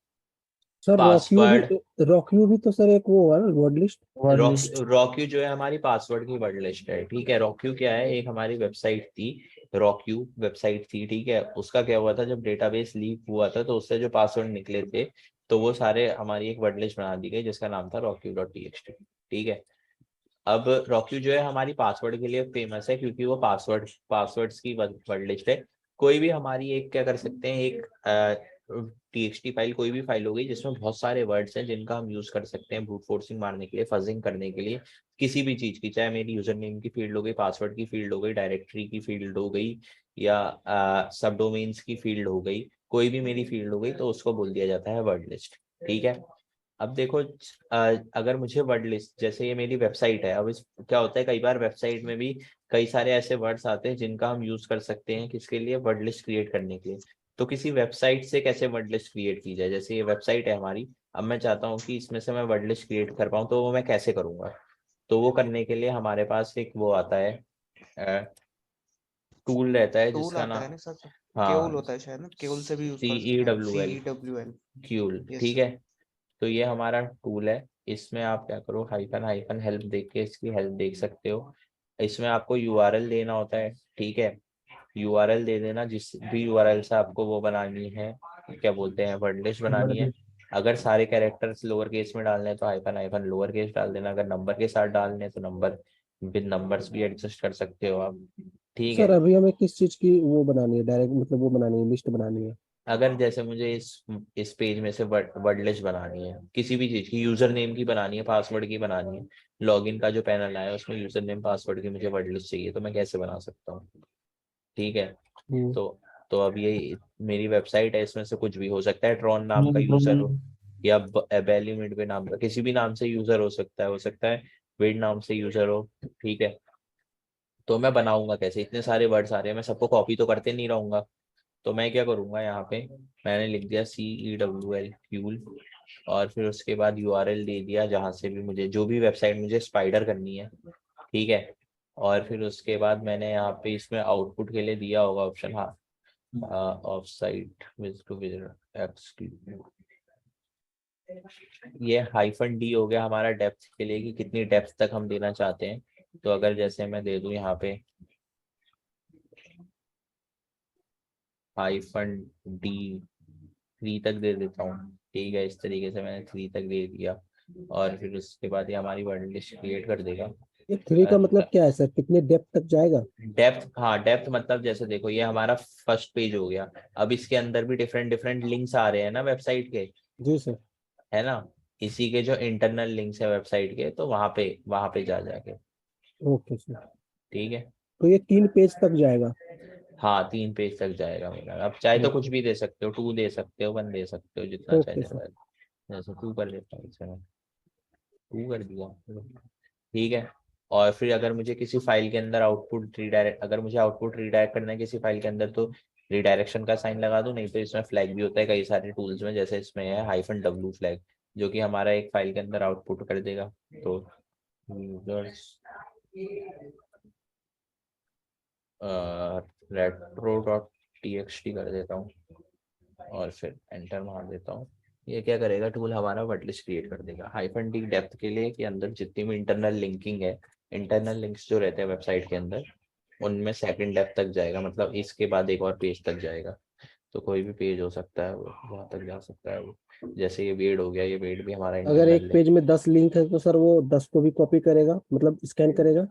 Speaker 2: sir
Speaker 1: password.
Speaker 2: Rockyou भी तो सर एक वो हुआ ना word list.
Speaker 4: Word list.
Speaker 1: Rockyou जो है हमारी पासवर्ड की वर्ड लिस्ट है, ठीक है। रॉक्यू क्या है, एक हमारी वेबसाइट थी, रॉक्यू वेबसाइट थी, ठीक है। उसका क्या हुआ था, जब डेटाबेस लीक हुआ था तो उससे जो पासवर्ड निकले थे तो वो सारे हमारी एक वर्ड लिस्ट बना दी गई जिसका नाम था rockyou.txt, ठीक है। अब रॉक्यू जो है हमारी पासवर्ड के लिए फेमस है क्योंकि वो पासवर्ड्स की वर्ड लिस्ट है। कोई भी हमारी एक क्या कर सकते हैं, एक टीएक्सटी फाइल, कोई भी फाइल हो गई जिसमें बहुत सारे वर्ड्स हैं जिनका हम यूज कर सकते हैं ब्रूट फोर्सिंग मारने के लिए, फजिंग करने के लिए, किसी भी चीज की, चाहे मेरी यूजर नेम की फील्ड हो गई, पासवर्ड की फील्ड हो गई, डायरेक्टरी की फील्ड हो गई, या सब डोमेन्स की फील्ड हो गई, कोई भी मेरी फील्ड हो गई तो उसको बोल दिया जाता है वर्ड लिस्ट, ठीक है। अब देखो, अगर मुझे वर्ड लिस्ट, जैसे ये मेरी वेबसाइट है, अब इस क्या होता है, कई बार वेबसाइट में भी कई सारे ऐसे वर्ड्स आते हैं जिनका हम यूज कर सकते हैं किसके लिए, वर्ड लिस्ट क्रिएट करने के लिए। तो किसी वेबसाइट से कैसे वर्ड लिस्ट क्रिएट की जाए, जैसे ये वेबसाइट है हमारी, अब मैं चाहता हूँ कि इसमें से मैं वर्ड लिस्ट क्रिएट कर पाऊँ, तो वो मैं कैसे करूँगा? तो वो करने के लिए हमारे पास एक वो आता है, टूल रहता है
Speaker 3: टूल
Speaker 1: जिसका
Speaker 3: आता है
Speaker 1: नाम,
Speaker 3: ना सर, केउल
Speaker 1: हाँ,
Speaker 3: होता है शायद ना, केउल से भी यूज कर सकते हैं,
Speaker 1: CEWL,
Speaker 3: CEWL।
Speaker 1: क्यूल,
Speaker 3: यस
Speaker 1: ठीक
Speaker 3: सर।
Speaker 1: है। तो ये हमारा टूल है, इसमें आप क्या करो, हाइफन हाइफन हेल्प देख के इसकी हेल्प देख सकते हो। इसमें आपको यूआरएल देना होता है, ठीक है। यूआरएल दे देना, जिस भी यूआरएल से आपको वो बनानी है, क्या बोलते हैं, वर्ड लिस्ट बनानी है। अगर सारे कैरेक्टर्स लोअर केस में डालने हैं तो हाइफन हाइफन लोअर केस डाल देना, अगर नंबर के साथ डालने हैं तो नंबर विद नंबर्स भी एडजस्ट कर सकते हो आप, ठीक
Speaker 2: सर
Speaker 1: है।
Speaker 2: अभी हमें किस चीज की वो बनानी है, डायरेक्ट मतलब वो बनानी है, लिस्ट बनानी है?
Speaker 1: अगर जैसे मुझे इस पेज में से वर्ड लिस्ट बनानी है, किसी भी चीज की, यूजर नेम की बनानी है, पासवर्ड की बनानी है, लॉगिन का जो पैनल आया है उसमें यूजर नेम पासवर्ड की मुझे वर्ड लिस्ट चाहिए, तो मैं कैसे बना सकता हूँ, ठीक है।
Speaker 2: हम्म,
Speaker 1: तो अब ये मेरी वेबसाइट है, इसमें से कुछ भी हो सकता है, ट्रॉन नाम का यूजर हो, या बैली मिडवे नाम का, किसी भी नाम से यूजर हो सकता है वेड नाम से यूजर हो, ठीक है। तो मैं बनाऊंगा कैसे, इतने सारे वर्ड्स आ रहे हैं, मैं सबको कॉपी तो करते नहीं रहूंगा। तो मैं क्या करूंगा, यहाँ पे मैंने लिख दिया CEWL फ्यूल, और फिर उसके बाद यूआरएल दे दिया जहां से भी मुझे, जो भी वेबसाइट मुझे स्पाइडर करनी है, ठीक है। और फिर उसके बाद मैंने यहाँ पे इसमें आउटपुट के लिए दिया होगा ऑप्शन, हाँ, off site visit to visit, ये -D हो गया हमारा डेप्थ के लिए, कि कितनी डेप्थ तक हम देना चाहते हैं। तो अगर जैसे मैं दे दूं यहाँ पे -D 3 तक दे देता हूँ, ठीक है। इस तरीके से मैंने 3 तक दे दिया, और फिर उसके बाद ये हमारी वर्ड लिस्ट क्रिएट कर देगा।
Speaker 2: ये 3 का मतलब क्या है सर, कितने डेप्थ तक जाएगा?
Speaker 1: डेप्थ, हाँ डेप्थ मतलब जैसे देखो, ये हमारा फर्स्ट पेज हो गया, अब इसके अंदर भी डिफरेंट डिफरेंट लिंक्स आ रहे हैं ना वेबसाइट के,
Speaker 2: जी सर।
Speaker 1: है ना। इसी के जो इंटरनल लिंक्स है वेबसाइट के, तो वहां पे जा जाके,
Speaker 2: ओके सर।
Speaker 1: ठीक है।
Speaker 2: तो ये 3 पेज तक जाएगा?
Speaker 1: हाँ 3 पेज तक जाएगा मेरा, अब चाहे तो कुछ
Speaker 2: ओके।
Speaker 1: भी दे सकते हो, 2 दे सकते हो, 1 दे सकते हो, जितना चाहे
Speaker 2: ओके सर।
Speaker 1: ज्यादा। जैसे 2 कर लेता हूँ इसे मैं, 2 कर दिया, ठीक है। और फिर अगर मुझे किसी फाइल के अंदर आउटपुट रीडायरेक्ट, अगर मुझे आउटपुट रीडायरेक्ट करना है किसी फाइल के अंदर, तो रिडायरेक्शन का साइन लगा दूं, नहीं तो इसमें फ्लैग भी होता है कई सारे टूल्स में, जैसे इसमें है -W फ्लैग, जो कि हमारा एक फाइल के अंदर आउटपुट कर देगा। तो यूजर्स retro.txt कर देता हूँ, और फिर एंटर मार देता हूँ। ये क्या करेगा, टूल हमारा वर्डलिस्ट क्रिएट कर देगा। -D डेप्थ के लिए कि अंदर जितनी भी इंटरनल लिंकिंग है, इंटरनल लिंक्स जो रहते हैं वेबसाइट के अंदर, उनमें सेकंड डेप्थ तक जाएगा, मतलब इसके बाद एक और पेज तक जाएगा। तो कोई भी पेज हो सकता है, वो वहाँ तक जा सकता है वो, जैसे ये वेड हो गया, ये वेड भी हमारा
Speaker 2: अगर
Speaker 1: इंटरनल
Speaker 2: एक
Speaker 1: है।
Speaker 2: पेज में 10 लिंक है तो सर वो 10 को भी कॉपी करेगा, मतलब स्कैन करेगा?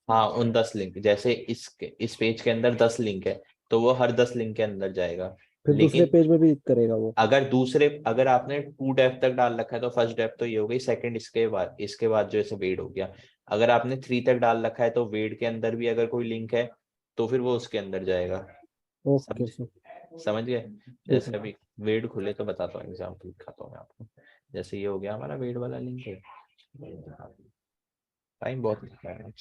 Speaker 1: हाँ उन 10 लिंक, जैसे इस पेज के अंदर 10 लिंक है, तो वो हर 10 लिंक के अंदर जाएगा।
Speaker 2: फिर दूसरे
Speaker 1: लेकिन
Speaker 2: पेज में भी करेगा वो?
Speaker 1: अगर आपने 2 डेप्थ तक डाल रखा है तो फर्स्ट डेप्थ तो ये हो गई, सेकंड इसके बाद जो ऐसे वेड हो गया। अगर आपने 3 तक डाल रखा है तो वेड के अंदर भी अगर कोई लिंक है तो फिर वो उसके अंदर जाएगा।
Speaker 2: ओके
Speaker 1: समझ
Speaker 2: सर।
Speaker 1: समझ गए।
Speaker 2: ठीक
Speaker 1: जैसे
Speaker 2: है।
Speaker 1: अभी वेड खुले तो बताता हूँ, एग्जाम्पल दिखाता हूँ मैं आपको। जैसे ये हो गया हमारा वेड वाला लिंक है, टाइम बहुत लगता है।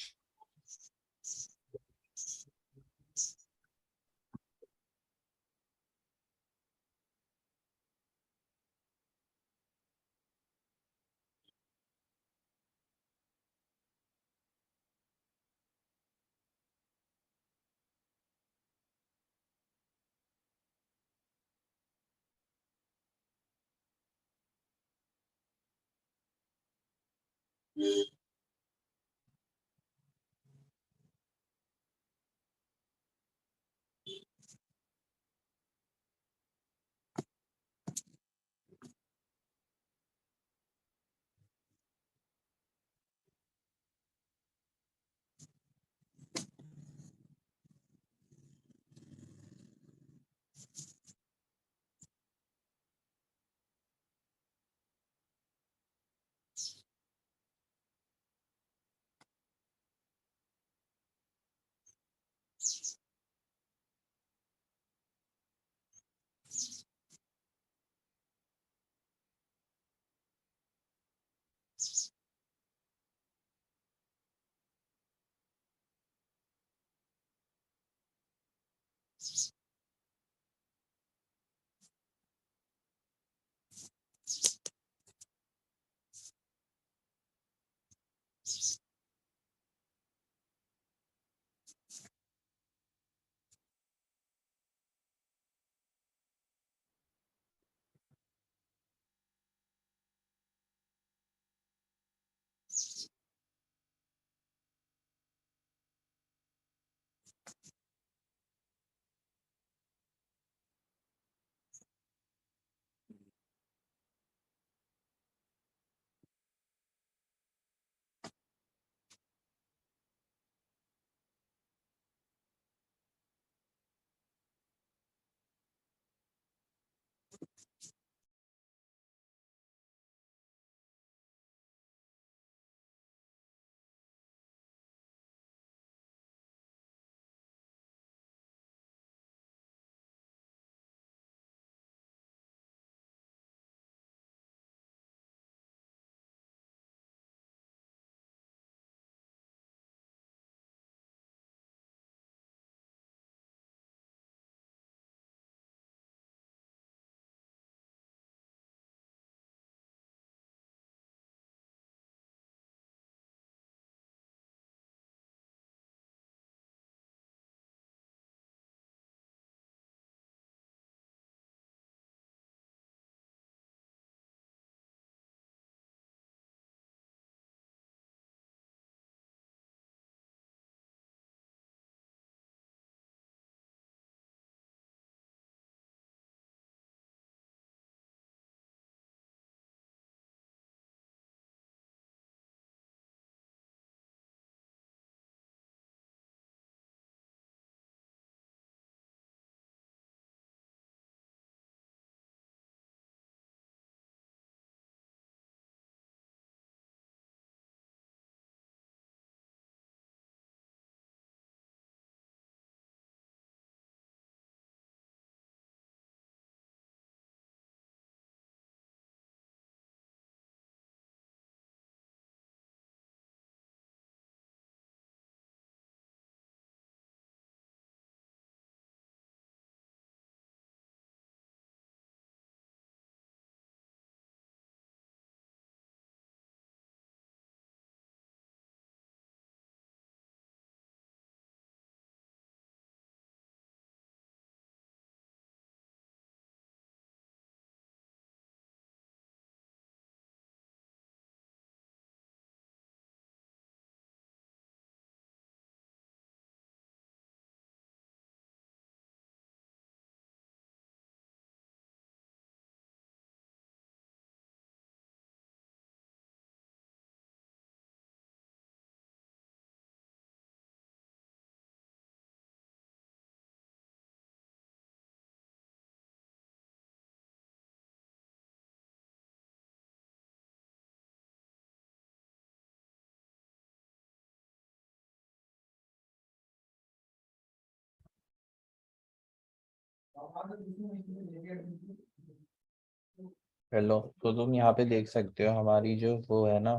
Speaker 1: हेलो, तो तुम यहाँ पे देख सकते हो हमारी जो वो है ना,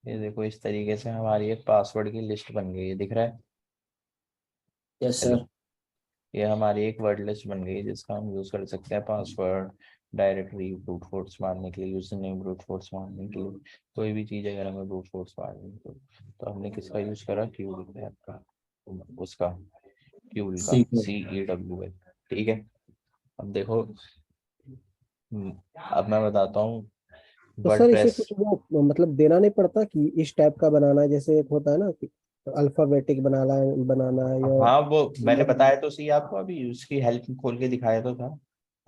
Speaker 1: ये देखो इस तरीके से हमारी एक पासवर्ड की लिस्ट बन गई है, दिख रहा है?
Speaker 4: Yes
Speaker 1: hello,
Speaker 4: sir.
Speaker 1: ये हमारी एक वर्ड लिस्ट बन गई है जिसका हम यूज कर सकते हैं पासवर्ड, डायरेक्टरी ब्रूट फोर्स मारने के लिए, यूजर नेम ब्रूट फोर्स मारने के लिए, कोई भी चीज अगर हमें ब्रूट फोर्स मारनी है तो हमने किसका यूज करा? क्यूल का, उसका क्यूल का,
Speaker 4: सीक्रेट।
Speaker 1: CEWL। ठीक है, अब देखो अब मैं बताता हूँ
Speaker 2: तो सर इसे
Speaker 1: वर्डप्रेस।
Speaker 2: कुछ वो मतलब देना नहीं पड़ता कि इस टाइप का बनाना है, जैसे एक होता है ना कि अल्फाबेटिक बनाना है या
Speaker 1: हाँ वो मैंने
Speaker 2: नंबर।
Speaker 1: बताया तो सही आपको, अभी उसकी हेल्प खोल के दिखाया तो था।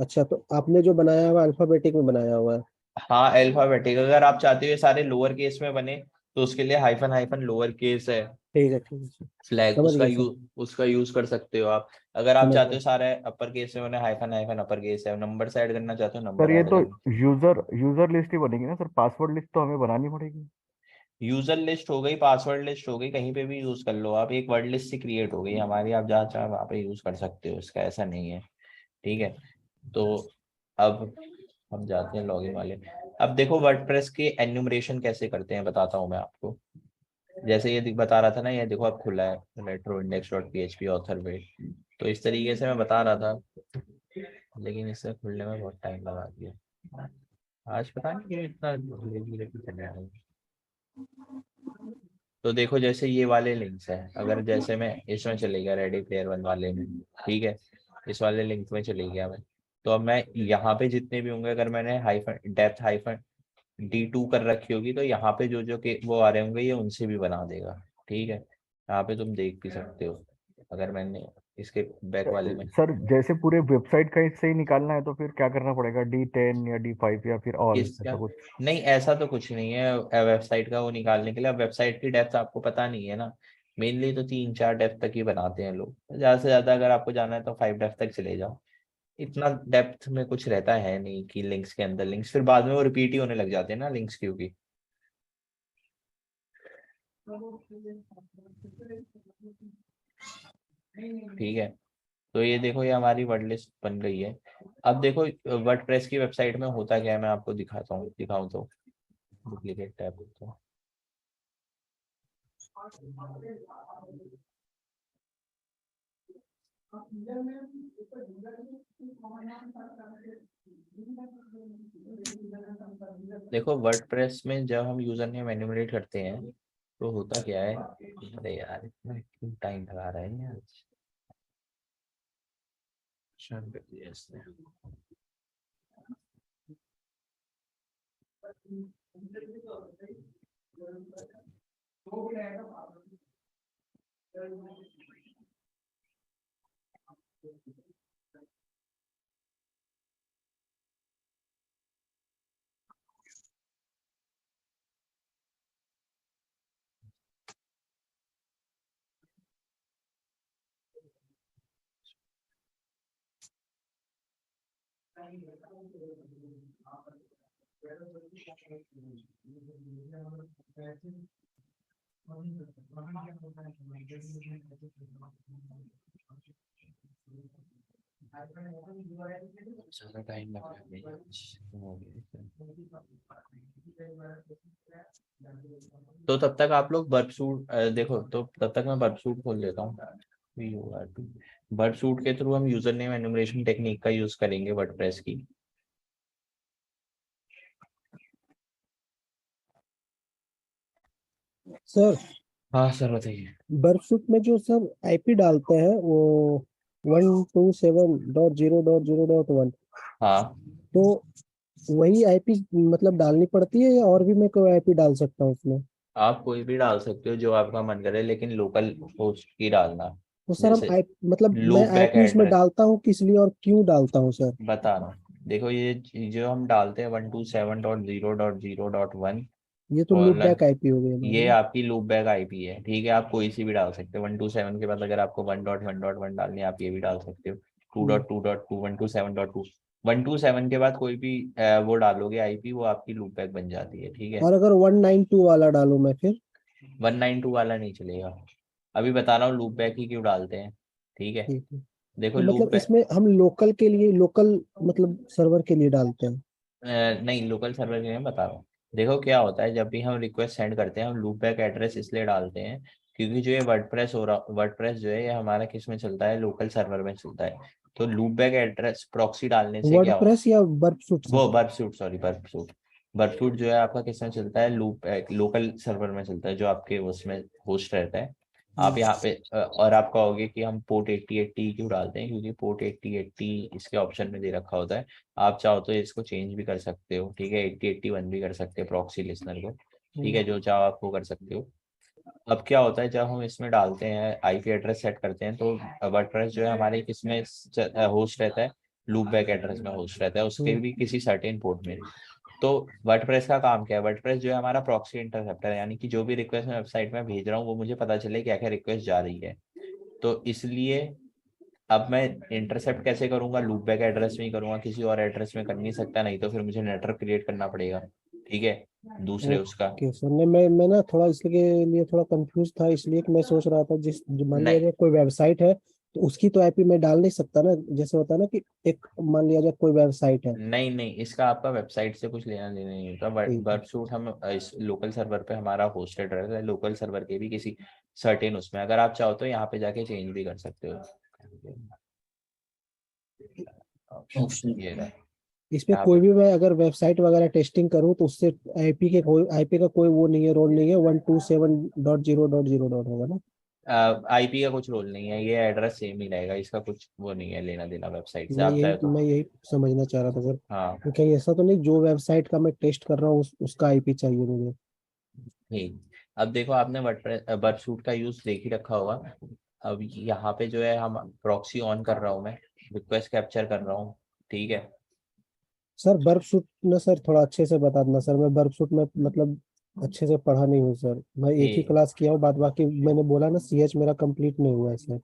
Speaker 2: अच्छा, तो आपने जो बनाया हुआ अल्फाबेटिक में बनाया हुआ है।
Speaker 1: हाँ अल्फाबेटिक, अगर आप चाहते हो ये सारे लोअर केस में बने तो उसके लिए हाइफन हाइफन लोअर केस है,
Speaker 2: ठीक है, ठीक है सर।
Speaker 1: फ्लैग
Speaker 2: समझ गए सर,
Speaker 1: उसका यूज कर सकते हो आप। अगर आप
Speaker 2: समझ
Speaker 1: चाहते
Speaker 2: गए।
Speaker 1: हो सारे अपर केस में बने हाइफन हाइफन अपर केस है, नंबर से ऐड करना चाहते हो
Speaker 5: सर
Speaker 1: नंबर
Speaker 5: ये
Speaker 1: ऐड
Speaker 5: तो
Speaker 1: करना।
Speaker 5: यूजर यूजर लिस्ट ही बनेगी ना सर, पासवर्ड लिस्ट तो हमें बनानी पड़ेगी।
Speaker 1: यूजर लिस्ट हो गई, पासवर्ड लिस्ट हो गई, कहीं पे भी यूज कर लो आप, एक वर्ड लिस्ट से क्रिएट हो गई हमारी, आप जहाँ चाहे वहाँ पे यूज कर सकते हो, इसका ऐसा नहीं है। ठीक है, तो अब हम जाते हैं लॉगिन वाले। अब देखो वर्डप्रेस के एन्यूमरेशन कैसे करते हैं बताता हूँ मैं आपको। जैसे ये बता रहा था ना, ये देखो अब खुला है retroindex.php ऑथर पे, तो इस तरीके से मैं बता रहा था, लेकिन इसे खुलने में बहुत टाइम लगा दिया आज, पता नहीं क्यों इतना धीरे धीरे चल रहा है। तो देखो जैसे ये वाले लिंक्स हैं, अगर जैसे मैं इसमें चले गया रेडी प्लेयर वन वाले में, ठीक है, इस वाले लिंक में चले गया मैं, तो अब मैं यहाँ पे जितने भी होंगे, अगर मैंने हाइफन डेप्थ हाइफन D2 कर रखी होगी, तो यहाँ पे जो जो के वो आ रहे होंगे ये उनसे भी बना देगा। ठीक है, यहाँ पे तुम देख भी सकते हो, अगर मैंने इसके बैक वाले में
Speaker 5: सर जैसे पूरे वेबसाइट का इससे ही निकालना है तो फिर क्या करना पड़ेगा, D10 या D5 या फिर ऑल
Speaker 1: किसका,
Speaker 5: ऐसा कुछ?
Speaker 1: नहीं ऐसा तो कुछ नहीं है वेबसाइट का वो निकालने के लिए। अब वेबसाइट की डेप्थ आपको पता नहीं है ना, मेनली तो 3-4 डेप्थ तक ही बनाते हैं लोग, ज्यादा से ज्यादा अगर आपको जाना है तो 5 डेप्थ तक चले जाओ। इतना डेप्थ में कुछ रहता है नहीं कि लिंक्स के अंदर लिंक्स फिर बाद में वो रिपीट ही होने लग जाते हैं ना लिंक्स, क्योंकि ठीक है। तो ये देखो ये हमारी वर्ड लिस्ट बन गई है। अब देखो वर्डप्रेस की वेबसाइट में होता क्या है, मैं आपको दिखाता हूँ, दिखाऊं तो डुप्लीकेट टैब होता है। देखो वर्डप्रेस में जब हम यूजर नेम एन्यूमरेट करते हैं तो होता क्या है, अरे यार इतना क्यों टाइम लगा रहा है यार, शांत कर दिया इसने। ज्यादा टाइम लग रहा है हो गया। तो तब तक आप लोग बर्फ सूट देखो, तो तब तक मैं बर्फ सूट खोल लेता हूँ। बर्फ सूट के थ्रू हम यूजर नेम एन्यूमरेशन टेक्निक का यूज करेंगे वर्डप्रेस की।
Speaker 2: सर
Speaker 1: हाँ सर बताइए।
Speaker 2: बर्फसूट में जो सर आईपी डालते हैं वो 127.0.0.1,
Speaker 1: हाँ
Speaker 2: तो वही आईपी मतलब डालनी पड़ती है या और भी मैं कोई आईपी डाल सकता हूँ उसमें?
Speaker 1: आप कोई भी डाल सकते हो जो आपका मन करे, लेकिन लोकल होस्ट की डालना।
Speaker 2: तो सर हम
Speaker 1: जैसे
Speaker 2: आई मतलब मैं
Speaker 1: लूप बैक
Speaker 2: आईपी उसमें
Speaker 1: एड्रेस
Speaker 2: डालता हूँ किस लिए और क्यों डालता हूँ सर?
Speaker 1: बता रहा हूँ, देखो ये जो हम डालते हैं 127.0.0.1
Speaker 2: ये तो लूप
Speaker 1: कॉलन,
Speaker 2: बैक आईपी हो गई हमारी
Speaker 1: ये
Speaker 2: ना।
Speaker 1: आपकी लूप बैक आईपी है। ठीक है, आप कोई सी भी डाल सकते हो 127 के बाद, अगर आपको 1.1.1 डालनी है आप ये भी डाल सकते हो, two
Speaker 2: hmm.
Speaker 1: Dot two dot two 127.2 127 के बाद कोई भी वो डालोगे आईपी, वो आपकी लूप बैक बन जाती है। ठीक है,
Speaker 2: और अगर 192 वाला डालूं मैं फिर?
Speaker 1: 192 वाला नहीं चलेगा, अभी बता रहा हूँ लूप बैक ही क्यों डालते हैं। ठीक है,
Speaker 2: ठीक है।
Speaker 1: देखो
Speaker 2: तो
Speaker 1: लूप
Speaker 2: मतलब
Speaker 1: बैक
Speaker 2: इसमें हम लोकल के लिए लोकल मतलब सर्वर के लिए डालते हैं?
Speaker 1: नहीं लोकल सर्वर के लिए मैं बता रहा हूँ। देखो क्या होता है, जब भी हम रिक्वेस्ट सेंड करते हैं हम लूप बैक एड्रेस इसलिए डालते हैं क्योंकि जो ये वर्डप्रेस हो रहा, वर्डप्रेस जो है ये हमारा किस में चलता है, लोकल सर्वर में चलता है। तो लूप बैक एड्रेस प्रॉक्सी डालने से क्या हो,
Speaker 2: वर्डप्रेस या बर्फसूट सर?
Speaker 1: वो बर्फसूट, सॉरी बर्फसूट, बर्फसूट जो है आपका किस में चलता है, लूप लोकल सर्वर में चलता है जो आपके उसमें होस्ट रहता है। आप यहाँ पे और आप कहोगे कि हम पोर्ट 8080 क्यों डालते हैं, क्योंकि पोर्ट 8080 इसके ऑप्शन में दे रखा होता है। आप चाहो तो इसको चेंज भी कर सकते हो, ठीक है, 8081 भी कर सकते हैं प्रॉक्सी लिसनर को, ठीक है, जो चाहो आप वो कर सकते हो। अब क्या होता है जब हम इसमें डालते हैं आईपी एड्रेस सेट करते हैं, तो वर्डप्रेस जो है हमारे किसमें होस्ट रहता है, लूप बैक एड्रेस में होस्ट रहता है, उसके भी किसी सर्टेन पोर्ट में। तो वर्डप्रेस का काम क्या है, वर्डप्रेस जो है हमारा प्रॉक्सी इंटरसेप्टर है, यानी कि जो भी रिक्वेस्ट मैं वेबसाइट में भेज रहा हूँ वो मुझे पता चले क्या क्या रिक्वेस्ट जा रही है। तो इसलिए अब मैं इंटरसेप्ट कैसे करूंगा, लूप बैक एड्रेस में ही करूंगा, किसी और एड्रेस में कर नहीं सकता, नहीं तो फिर मुझे नेटवर्क क्रिएट करना पड़ेगा, ठीक है, दूसरे उसका।
Speaker 2: ओके सर, नहीं मैं ना थोड़ा इसके लिए थोड़ा कंफ्यूज था, इसलिए कि मैं सोच रहा था मान लिया
Speaker 1: नहीं
Speaker 2: जाए कोई वेबसाइट है तो उसकी तो आईपी मैं डाल नहीं सकता ना, जैसे होता है ना कि एक मान लिया जाए कोई वेबसाइट है।
Speaker 1: नहीं नहीं, इसका आपका वेबसाइट से कुछ लेना देना नहीं होता।
Speaker 2: ठीक है।
Speaker 1: वर्कसूट हम इस लोकल सर्वर पे हमारा होस्टेड रहता है, लोकल सर्वर के भी किसी सर्टेन उसमें, अगर आप चाहो तो यहाँ पे जाके चेंज भी कर सकते हो।
Speaker 4: ऑप्शन
Speaker 1: ये रहा
Speaker 2: इस पे
Speaker 1: यहाँ
Speaker 2: कोई
Speaker 1: पे।
Speaker 2: भी मैं अगर वेबसाइट वगैरह टेस्टिंग करूँ तो उससे आईपी का कोई वो नहीं है, रोल नहीं है, 127.0.0 होगा ना?
Speaker 1: आईपी का कुछ रोल नहीं है, ये एड्रेस सेम ही रहेगा, इसका कुछ वो नहीं है लेना देना वेबसाइट से, आप चाहे तो।
Speaker 2: मैं यही समझना चाह रहा था सर,
Speaker 1: हाँ
Speaker 2: कि कहीं ऐसा तो नहीं जो वेबसाइट का मैं टेस्ट कर रहा हूँ उसका आईपी चाहिए मुझे।
Speaker 1: ठीक। अब देखो आपने वर्कसूट का यूज देख ही रखा होगा। अब यहाँ पे जो है हम प्रॉक्सी ऑन कर रहा हूँ मैं, रिक्वेस्ट कैप्चर कर रहा हूँ, ठीक है।
Speaker 2: सर बर्फ शूट ना सर थोड़ा अच्छे से बता देना सर, मैं बर्फ शूट में मतलब अच्छे से पढ़ा नहीं हूँ सर, मैं एक ही
Speaker 1: ठीक
Speaker 2: क्लास किया हूँ, बाद बाकी मैंने बोला ना सीएच मेरा कंप्लीट नहीं हुआ है सर,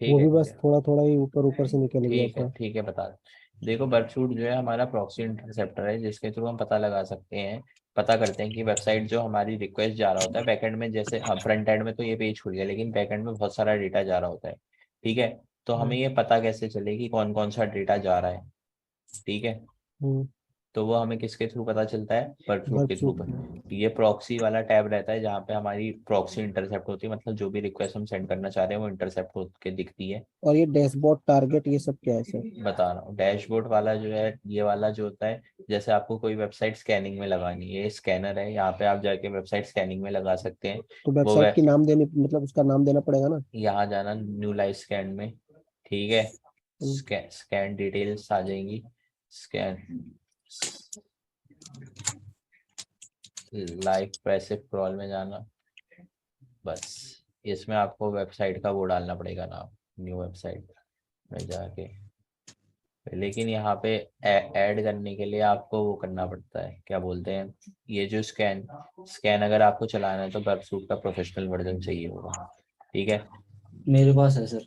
Speaker 1: ठीक
Speaker 2: वो
Speaker 1: है
Speaker 2: भी
Speaker 1: ठीक
Speaker 2: बस
Speaker 1: है
Speaker 2: थोड़ा थोड़ा ही ऊपर ऊपर से निकल गया था।
Speaker 1: ठीक है बता दो। देखो वर्कसूट जो है हमारा प्रॉक्सी इंटरसेप्टर है, जिसके थ्रू हम पता लगा सकते हैं, पता करते हैं कि वेबसाइट जो हमारी रिक्वेस्ट जा रहा होता है बैकएंड में, जैसे फ्रंट एंड में तो ये पेज खुल गया, लेकिन बैकएंड में बहुत सारा डेटा जा रहा होता है, ठीक है। तो हमें ये पता कैसे चले कि कौन कौन सा डेटा जा रहा है, ठीक है।
Speaker 2: हम्म।
Speaker 1: तो वो हमें किसके थ्रू पता चलता है, वर्कफ्रूट
Speaker 2: बर्फ
Speaker 1: के थ्रू
Speaker 2: शूट।
Speaker 1: पर। ये प्रॉक्सी वाला टैब रहता है जहाँ पे हमारी प्रॉक्सी इंटरसेप्ट होती है, मतलब जो भी रिक्वेस्ट हम सेंड करना चाह रहे हैं वो इंटरसेप्ट होकर दिखती है।
Speaker 2: और ये डैशबोर्ड टारगेट ये सब क्या है सर?
Speaker 1: बता रहा हूँ, डैशबोर्ड वाला जो है ये वाला जो होता है, जैसे आपको कोई वेबसाइट स्कैनिंग में लगानी है, ये स्कैनर है, यहाँ पे आप जाके वेबसाइट स्कैनिंग में लगा सकते हैं।
Speaker 2: तो
Speaker 1: वो
Speaker 2: वेबसाइट की नाम देने मतलब उसका नाम देना पड़ेगा ना?
Speaker 1: यहाँ जाना न्यू लाइव स्कैन में, ठीक है,
Speaker 2: हम्म।
Speaker 1: स्कैन डिटेल्स आ जाएंगी, स्कैन लाइव पैसिव क्रॉल में जाना, बस इसमें आपको वेबसाइट का वो डालना पड़ेगा नाम, न्यू वेबसाइट में जाके। लेकिन यहाँ पे ऐड करने के लिए आपको वो करना पड़ता है, क्या बोलते हैं, ये जो स्कैन स्कैन अगर आपको चलाना है तो वेबसूट का प्रोफेशनल वर्जन चाहिए होगा, ठीक है।
Speaker 4: मेरे पास है सर।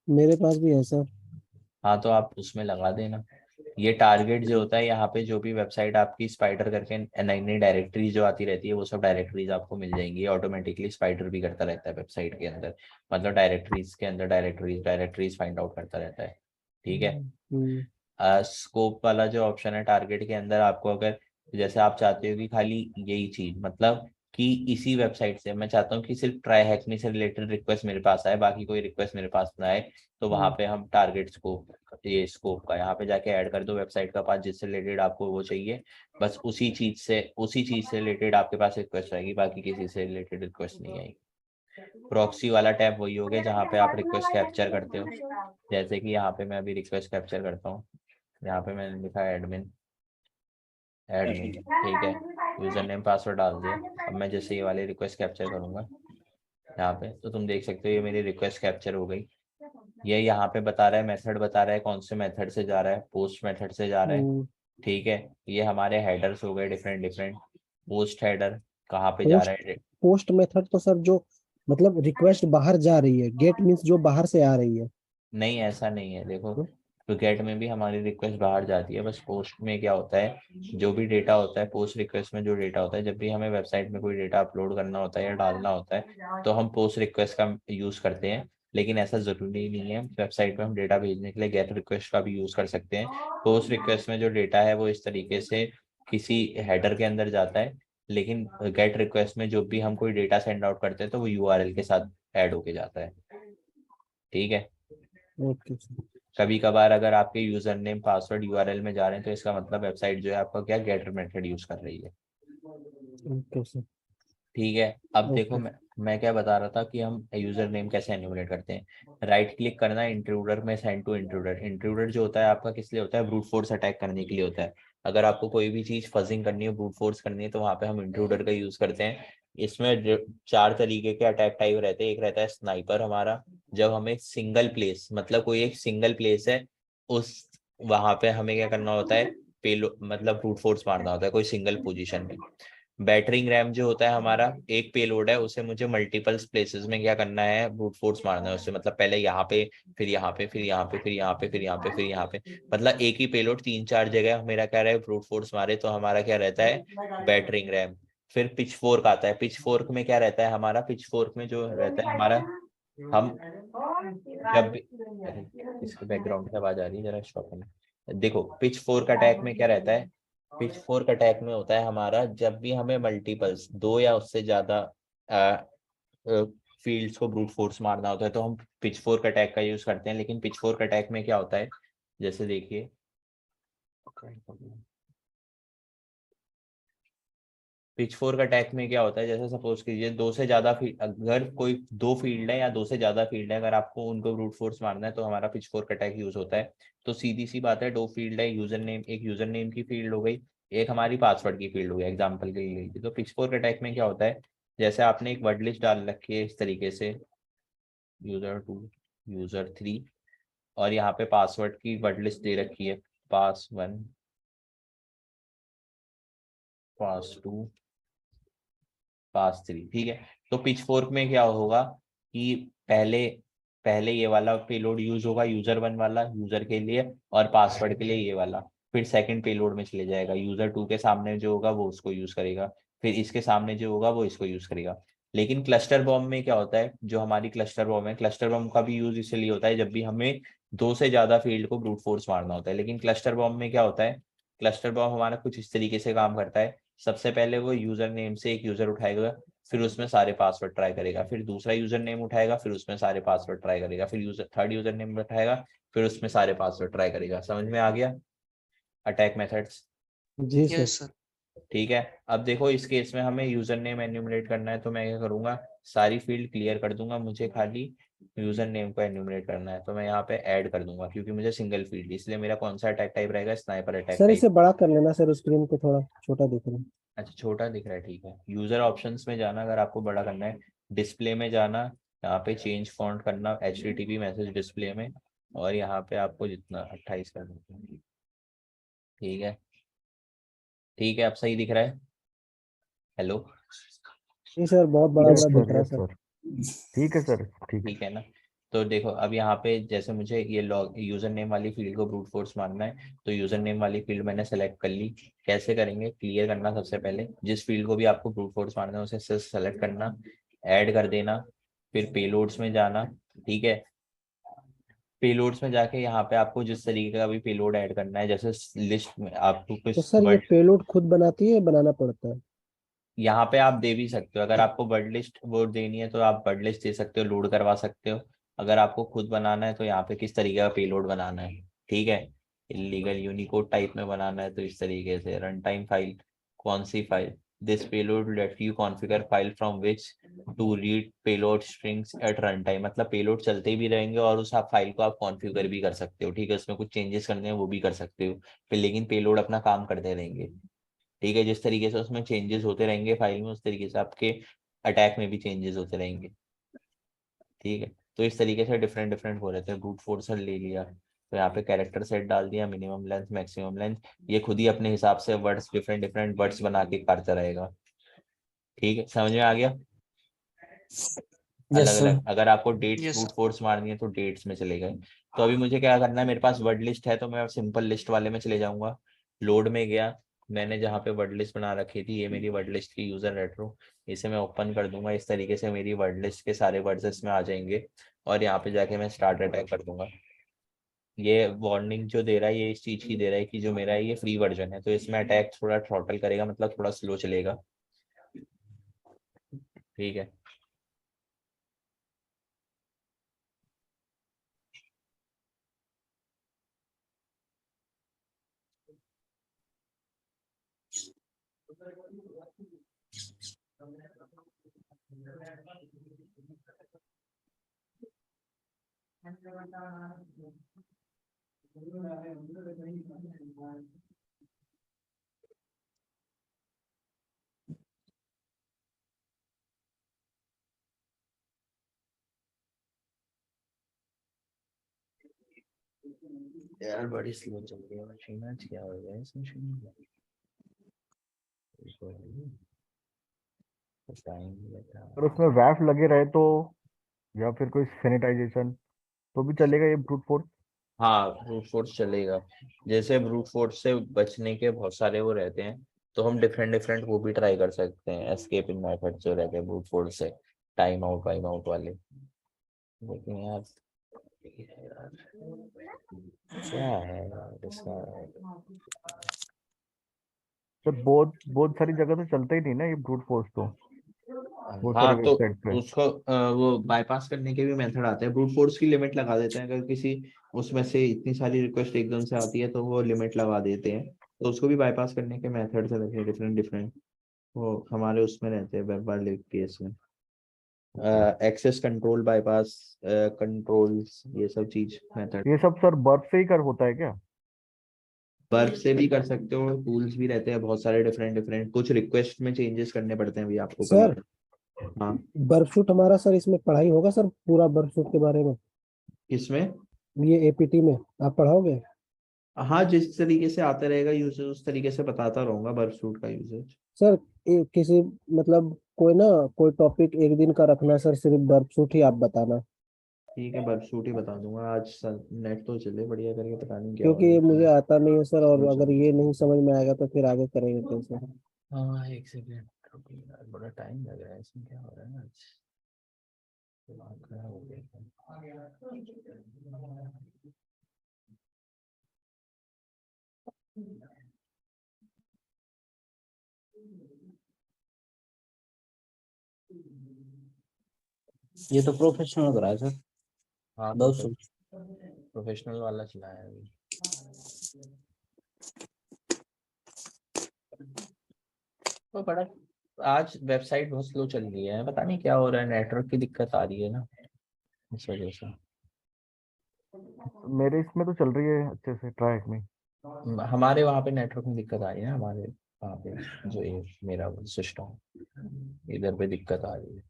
Speaker 2: मेरे पास भी है सर।
Speaker 1: हाँ तो आप उसमें लगा देना। ये टारगेट जो होता है, यहाँ पे जो भी वेबसाइट आपकी स्पाइडर करके नई नई डायरेक्टरी जो आती रहती है वो सब डायरेक्टरीज आपको मिल जाएंगी, ऑटोमेटिकली स्पाइडर भी करता रहता है वेबसाइट के अंदर, मतलब डायरेक्टरीज के अंदर डायरेक्टरीज फाइंड आउट करता रहता है, ठीक है।
Speaker 2: हम्म।
Speaker 1: स्कोप वाला जो ऑप्शन है टारगेट के अंदर, आपको अगर जैसे आप चाहते हो कि खाली यही चीज, मतलब कि इसी वेबसाइट से मैं चाहता हूँ कि सिर्फ ट्राई हैक मी से रिलेटेड रिक्वेस्ट मेरे पास आए, बाकी कोई रिक्वेस्ट मेरे पास ना आए, तो वहां पे हम टारगेट स्कोप, ये स्कोप का यहाँ पे जाके ऐड कर दो वेबसाइट का पाथ जिससे रिलेटेड आपको वो चाहिए, बस उसी चीज से रिलेटेड आपके पास रिक्वेस्ट आएगी, बाकी किसी से रिलेटेड रिक्वेस्ट नहीं आएगी। प्रॉक्सी वाला टैब वही हो गया जहाँ पे आप रिक्वेस्ट कैप्चर करते हो, जैसे कि यहाँ पे मैं अभी रिक्वेस्ट कैप्चर करता हूँ, यहाँ पे मैंने लिखा है एडमिन, ठीक है, यूजर नेम पासवर्ड डाल दिया। अब मैं जैसे ये वाली रिक्वेस्ट कैप्चर करूंगा यहाँ पे, तो तुम देख सकते हो ये मेरी रिक्वेस्ट कैप्चर हो गई। ये यहाँ पे बता रहा है, मेथड बता रहा है कौन से मेथड से जा रहा है, पोस्ट मेथड से जा रहा है,
Speaker 2: हम्म।
Speaker 1: ठीक है। ये हमारे हेडर्स हो गए डिफरेंट डिफरेंट, पोस्ट हेडर कहाँ पे जा
Speaker 2: पोस्ट
Speaker 1: रहा है।
Speaker 2: पोस्ट मेथड तो सर जो मतलब रिक्वेस्ट बाहर जा रही है, गेट मीन्स जो बाहर से आ रही है।
Speaker 1: नहीं ऐसा नहीं है, देखो
Speaker 2: तो
Speaker 1: गेट में भी हमारी रिक्वेस्ट बाहर जाती है, बस पोस्ट में क्या होता है, जो भी डेटा होता है पोस्ट रिक्वेस्ट में, जो डेटा होता है जब भी हमें वेबसाइट में कोई डेटा अपलोड करना होता है या डालना होता है तो हम पोस्ट रिक्वेस्ट का यूज करते हैं, लेकिन ऐसा जरूरी नहीं है, वेबसाइट में हम डेटा भेजने के लिए गेट रिक्वेस्ट का भी यूज कर सकते हैं। पोस्ट रिक्वेस्ट में जो डेटा है वो इस तरीके से किसी हेडर के अंदर जाता है, लेकिन गेट रिक्वेस्ट में जो भी हम कोई डेटा सेंड आउट करते हैं तो वो यूआरएल के साथ ऐड होके जाता है, ठीक है।
Speaker 2: Okay sir.
Speaker 1: कभी कभार अगर आपके यूजर नेम पासवर्ड यूआरएल में जा रहे हैं तो इसका मतलब वेबसाइट जो है आपका क्या गेटर मेथड यूज कर रही है,
Speaker 2: ओके सर।
Speaker 1: ठीक है। अब देखो
Speaker 2: ओके।
Speaker 1: मैं मैं क्या बता रहा था कि हम यूजर नेम कैसे एन्यूमरेट करते हैं। राइट क्लिक करना है इंट्रूडर में, सेंड टू इंट्रूडर। इंट्रूडर जो होता है आपका किस लिए होता है, ब्रूट फोर्स अटैक करने के लिए होता है। अगर आपको कोई भी चीज फजिंग करनी है, ब्रूट फोर्स करनी है, तो वहां पे हम इंट्रूडर का यूज करते हैं। इसमें 4 तरीके के अटैक टाइप रहते हैं। एक रहता है स्नाइपर हमारा, जब हमें सिंगल प्लेस, मतलब कोई एक सिंगल प्लेस है, उस वहां पे हमें क्या करना होता है, पेलो मतलब ब्रूट फोर्स मारना होता है कोई सिंगल पोजीशन में। बैटरिंग रैम जो होता है हमारा, एक पेलोड है, उसे मुझे मल्टीपल प्लेसेस में क्या करना है, ब्रूट फोर्स मारना है उससे। मतलब पहले यहाँ पे, फिर यहाँ पे, फिर यहाँ पे, फिर यहाँ पे, फिर यहाँ पे, फिर यहाँ पे, मतलब एक ही पेलोड 3-4 जगह मेरा क्या रहा है, ब्रूट फोर्स मारे, तो हमारा क्या रहता है, बैटरिंग रैम। फिर पिच फोर्क आता है। पिच फोर्क में क्या रहता है हमारा, पिच फोर्क में जो रहता है हमारा, हम जब भी, अरे इसके बैकग्राउंड की आवाज आ रही है, जरा स्टॉप करना। देखो पिच फोर्क अटैक में क्या रहता है, पिच फोर्क अटैक में होता है हमारा, जब भी हमें मल्टीपल्स, 2 या उससे ज्यादा फील्ड्स को ब्रूट फोर्स मारना होता है, तो हम पिच फोर्क अटैक का यूज करते हैं। लेकिन पिच फोर्क अटैक में क्या होता है, जैसे देखिए, पिच फोर्क अटैक में क्या होता है, जैसे सपोज कीजिए 2 से ज्यादा फील्ड, अगर कोई 2 फील्ड है या 2 से ज्यादा फील्ड है, अगर आपको उनको ब्रूट फोर्स मारना है, तो हमारा पिच फोर्क अटैक यूज होता है। तो सीधी सी बात है, 2 फील्ड है, यूजर नेम, एक यूजर नेम की फील्ड हो गई, एक हमारी पासवर्ड की फील्ड हो गई, एग्जाम्पल के लिए। तो पिच फोर्क अटैक में क्या होता है, जैसे आपने एक वर्ड लिस्ट डाल रखी है इस तरीके से, user2, user3, और यहाँ पे पासवर्ड की वर्ड लिस्ट दे रखी है, pass1, pass2, pass3, ठीक है। तो पिच फोर्क में क्या होगा कि पहले पहले ये वाला पेलोड यूज होगा, यूजर 1 वाला यूजर के लिए, और पासवर्ड के लिए ये वाला। फिर सेकंड पेलोड में चले जाएगा, यूजर 2 के सामने जो होगा वो उसको यूज करेगा, फिर इसके सामने जो होगा वो इसको यूज करेगा। लेकिन क्लस्टर बॉम्ब में क्या होता है, जो हमारी क्लस्टर बॉम्ब है, क्लस्टर बॉम्ब का भी यूज इसलिए होता है जब भी हमें 2 से ज्यादा फील्ड को ब्रूट फोर्स मारना होता है। लेकिन क्लस्टर बॉम्ब में क्या होता है, क्लस्टर बॉम्ब हमारा कुछ इस तरीके से काम करता है। सबसे पहले वो यूजर नेम से एक यूजर उठाएगा, फिर उसमें सारे पासवर्ड ट्राई करेगा, फिर दूसरा यूजर नेम उठाएगा, फिर उसमें सारे पासवर्ड ट्राई करेगा, फिर थर्ड यूजर नेम उठाएगा, फिर उसमें सारे पासवर्ड ट्राई करेगा। समझ में आ गया अटैक मेथड्स?
Speaker 2: जी सर।
Speaker 3: Yes sir.
Speaker 1: ठीक है। अब देखो इस केस में हमें यूजर नेम एन्यूमरेट करना है, तो मैं क्या करूंगा, सारी फील्ड क्लियर कर दूंगा, मुझे खाली यूजर नेम को एन्यूमरेट करना है, तो मैं यहाँ पे ऐड कर दूंगा, क्योंकि मुझे सिंगल फील्ड, इसलिए मेरा कौन सा अटैक टाइप रहेगा, स्नाइपर अटैक
Speaker 2: सर
Speaker 1: टाइप।
Speaker 2: इसे बड़ा कर लेना सर, स्क्रीन को थोड़ा छोटा दिख रहा है।
Speaker 1: अच्छा छोटा दिख रहा है, ठीक है। यूजर ऑप्शंस में जाना अगर आपको बड़ा करना है, डिस्प्ले में जाना, यहाँ पे चेंज फॉन्ट करना HTTP मैसेज डिस्प्ले में, और यहाँ पे आपको जितना 28 कर देते हैं, ठीक है। ठीक है, अब सही दिख रहा है, हेलो?
Speaker 2: जी सर, बहुत बड़ा
Speaker 5: यस
Speaker 2: बड़ा दिख
Speaker 5: सर,
Speaker 2: रहा है
Speaker 5: यस
Speaker 2: सर।
Speaker 5: सर, ठीक है सर, ठीक।
Speaker 1: ठीक है ना। तो देखो अब यहाँ पे जैसे मुझे ये लॉग यूजर नेम वाली फील्ड को ब्रूट फोर्स मारना है, तो यूजर नेम वाली फील्ड मैंने सेलेक्ट कर ली। कैसे करेंगे, क्लियर करना सबसे पहले, जिस फील्ड को भी आपको ब्रूट फोर्स मारना है उसे सेलेक्ट करना, ऐड कर देना, फिर पेलोड्स में जाना, ठीक है। पेलोड्स में जाके यहाँ पे आपको जिस तरीके का भी पेलोड ऐड करना है, जैसे लिस्ट में आपको
Speaker 2: तो
Speaker 1: कुछ
Speaker 2: सर ये
Speaker 1: वर्ड,
Speaker 2: पेलोड खुद बनाती है या बनाना पड़ता है?
Speaker 1: यहाँ पे आप दे भी सकते हो, अगर आपको वर्ड लिस्ट वो देनी है तो आप वर्ड लिस्ट दे सकते हो, लोड करवा सकते हो। अगर आपको खुद बनाना है तो यहाँ पे किस तरीके का पेलोड बनाना है, ठीक है। इलीगल यूनिकोड टाइप में बनाना है तो इस तरीके से, रन टाइम फाइल, कौन सी file, this payload let you configure file from which to read payload strings at run time, मतलब पेलोड चलते भी रहेंगे और उस आप फाइल को आप कॉन्फ़िगर भी कर सकते हो, ठीक है। उसमें कुछ चेंजेस करने हैं वो भी कर सकते हो, फिर लेकिन पेलोड अपना काम करते रहेंगे, ठीक है। जिस तरीके से उसमें चेंजेस होते रहेंगे फाइल में, उस तरीके से आपके अटैक में भी चेंजेस होते रहेंगे, ठीक है। तो इस तरीके से डिफरेंट डिफरेंट हो रहते हैं। ब्रूट फोर्स ले लिया, तो यहाँ पे कैरेक्टर सेट डाल दिया, मिनिमम लेंथ, मैक्सिमम लेंथ, ये खुद ही अपने हिसाब से वर्ड्स, डिफरेंट डिफरेंट वर्ड्स बना के करता रहेगा, ठीक है। समझ में आ गया?
Speaker 4: यस
Speaker 1: अलग
Speaker 4: सर।
Speaker 1: अलग, अगर आपको डेट्स
Speaker 3: यस
Speaker 1: ब्रूट फोर्स मारनी है तो डेट्स में चले गए। तो अभी मुझे क्या करना है, मेरे पास वर्ड लिस्ट है, तो मैं सिंपल लिस्ट वाले में चले जाऊंगा। लोड में गया, मैंने जहाँ पे वर्ड लिस्ट बना रखी थी, ये मेरी वर्ड लिस्ट की यूजर रेट्रो, इसे मैं ओपन कर दूंगा, इस तरीके से मेरी वर्ड लिस्ट के सारे वर्ड्स इसमें आ जाएंगे, और यहाँ पे जाके मैं स्टार्ट अटैक कर दूंगा। ये वार्निंग जो दे रहा है ये इस चीज की दे रहा है कि जो मेरा है ये फ्री वर्जन है, तो इसमें अटैक थोड़ा थ्रॉटल करेगा, मतलब थोड़ा स्लो चलेगा, ठीक है। यार बड़ी स्लो चल रही है मशीन आज, क्या हो गया इस मशीन में? टाइम
Speaker 5: अगर उसमें वैफ लगे रहे तो, या फिर कोई सैनिटाइजेशन, तो भी चलेगा ये ब्रूट फोर्स?
Speaker 1: हाँ ब्रूट फोर्स चलेगा। जैसे ब्रूट फोर्स से बचने के बहुत सारे वो रहते हैं, तो हम डिफरेंट डिफरेंट वो भी ट्राई कर सकते हैं, एस्केपिंग मेथड जो रहते हैं ब्रूट फोर्स से, टाइम आउट वाइम आउट वाले। लेकिन यार क्या है यार इसका?
Speaker 5: सर बहुत बहुत सारी जगह तो चलता ही नहीं ना ये ब्रूट फोर्स, तो बहुत सारी
Speaker 1: हाँ तो
Speaker 5: वेबसाइट पे।
Speaker 1: उसको वो बाईपास करने के भी मेथड आते हैं। ब्रूट फोर्स की लिमिट लगा देते हैं, अगर किसी उसमें से इतनी सारी रिक्वेस्ट एकदम से आती है तो वो लिमिट लगा देते हैं, तो उसको भी बाईपास करने के मेथड्स रहते हैं डिफरेंट डिफरेंट। वो हमारे उसमें रहते हैं वेब वाले केस में, एक्सेस कंट्रोल बाईपास कंट्रोल्स, ये सब चीज मेथड।
Speaker 5: ये सब सर बर्फ से ही कर होता है क्या?
Speaker 1: वर्क से भी कर सकते हो, टूल्स भी रहते हैं बहुत सारे डिफरेंट डिफरेंट, कुछ रिक्वेस्ट में चेंजेस करने पड़ते हैं भी आपको कभी।
Speaker 2: सर
Speaker 1: हाँ
Speaker 2: बर्फशूट हमारा सर इसमें पढ़ाई होगा सर, पूरा बर्फशूट के बारे में
Speaker 1: किसमें?
Speaker 2: ये एपीटी में आप पढ़ाओगे?
Speaker 1: हाँ जिस तरीके से आता रहेगा यूजेज उस तरीके से बताता रहूंगा बर्फ सूट का यूजेज।
Speaker 2: सर किसी मतलब कोई ना कोई टॉपिक एक दिन का रखना सर, सिर्फ बर्फशूट ही आप बताना,
Speaker 1: ठीक है बर्फ सूट ही बता दूंगा आज सर, नेट तो चले बढ़िया करके, पता नहीं क्या हो
Speaker 2: क्योंकि
Speaker 1: रहा
Speaker 2: ये मुझे
Speaker 1: है।
Speaker 2: आता नहीं है सर, और
Speaker 1: Slow चल
Speaker 2: अगर ये नहीं समझ में आएगा तो फिर आगे करेंगे कैसे?
Speaker 1: हाँ एक सेकेंड रुकिए यार, बड़ा टाइम लग रहा है इसमें, क्या हो रहा है आज? दिमाग खराब हो गया।
Speaker 4: ये तो प्रोफेशनल करा है सर।
Speaker 1: हाँ
Speaker 4: दो सौ।
Speaker 1: प्रोफेशनल वाला चलाया है अभी। तो बड़ा आज वेबसाइट बहुत स्लो चल रही है, पता नहीं क्या हो रहा है, नेटवर्क की दिक्कत आ रही है ना इस वजह से।
Speaker 5: मेरे इसमें तो चल रही है अच्छे से, ट्रैक में।
Speaker 1: हमारे वहाँ पे नेटवर्क में दिक्कत आ रही है ना, हमारे वहाँ पे जो ये मेरा सिस्टम इधर पे दिक्कत आ रही है।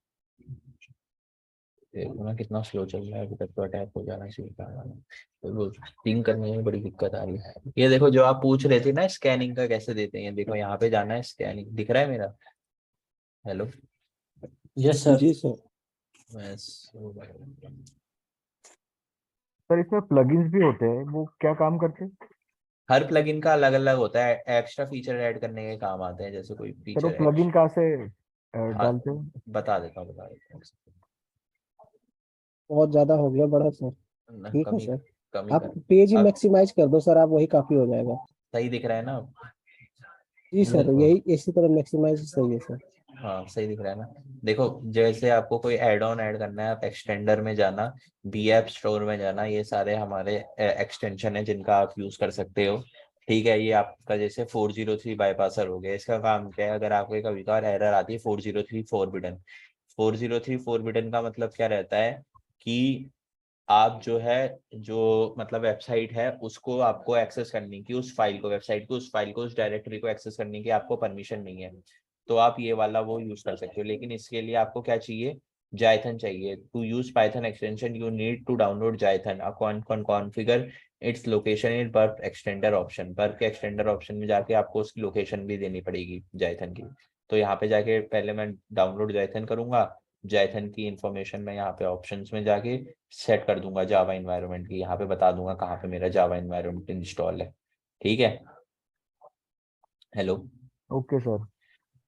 Speaker 1: देखो ना कितना स्लो चल रहा है, अभी तक तो अटैक हो जाना चाहिए था हमारा। तो वो पिंग करने में बड़ी दिक्कत आ रही है। ये देखो जो आप पूछ रहे थे ना स्कैनिंग का कैसे देते हैं, देखो यहाँ पे जाना है, स्कैनिंग दिख रहा है मेरा? Hello
Speaker 4: yes sir.
Speaker 2: जी सर।
Speaker 1: बस
Speaker 5: सर इसमें प्लगइन्स भी होते हैं, वो क्या काम करते हैं?
Speaker 1: हर प्लगइन का अलग अलग होता है, एक्स्ट्रा फीचर ऐड करने के काम आते हैं, जैसे कोई
Speaker 5: सर वो
Speaker 1: फीचर
Speaker 5: प्लगइन कहाँ से
Speaker 1: हाँ
Speaker 5: डालते हैं?
Speaker 1: बता देता हूँ।
Speaker 2: बहुत ज्यादा हो गया बड़ा सर। ठीक है
Speaker 1: कमी
Speaker 2: सर,
Speaker 1: कमी
Speaker 2: आप
Speaker 1: कर।
Speaker 2: पेज ही
Speaker 1: अब
Speaker 2: मैक्सिमाइज कर दो सर, आप वही काफी हो जाएगा।
Speaker 1: सही दिख रहा है ना?
Speaker 2: जी
Speaker 1: ये
Speaker 2: सर,
Speaker 1: देखो
Speaker 2: यही इसी तरह मैक्सिमाइज सही है सर।
Speaker 1: हाँ सही दिख रहा है ना? देखो जैसे आपको कोई एड ऑन ऐड करना है, आप एक्सटेंडर में जाना, बी ऐप स्टोर में जाना, ये सारे हमारे एक्सटेंशन है जिनका आप यूज कर सकते हो। ठीक है, ये आपका जैसे 403 बाईपासर हो गया, इसका काम क्या है, अगर आपको कभी कभार एरर आती है 403 फोरबिडन। 403 फोरबिडन का मतलब क्या रहता है कि आप जो है जो मतलब वेबसाइट है उसको आपको एक्सेस करने की, उस फाइल को, वेबसाइट को, उस फाइल को, उस डायरेक्टरी को एक्सेस करने की आपको परमिशन नहीं है, तो आप ये वाला वो यूज कर सकते हो। लेकिन इसके लिए आपको क्या चाहिए? जाइथन चाहिए। To use Python extension you need to download Jython, configure its location in Burp extender option. बर्फ के एक्सटेंडर ऑप्शन में जाके आपको उसकी लोकेशन भी देनी पड़ेगी जाइथन की। तो यहाँ पे जाके पहले मैं डाउनलोड जाइथन करूंगा, जाइथन की इंफॉर्मेशन में यहाँ पे ऑप्शंस में जाके सेट कर दूंगा जावा इन्वायरमेंट की, यहाँ पे बता दूंगा कहाँ पे मेरा जावा इन्वायरमेंट इंस्टॉल है। ठीक है, हेलो,
Speaker 5: ओके सर।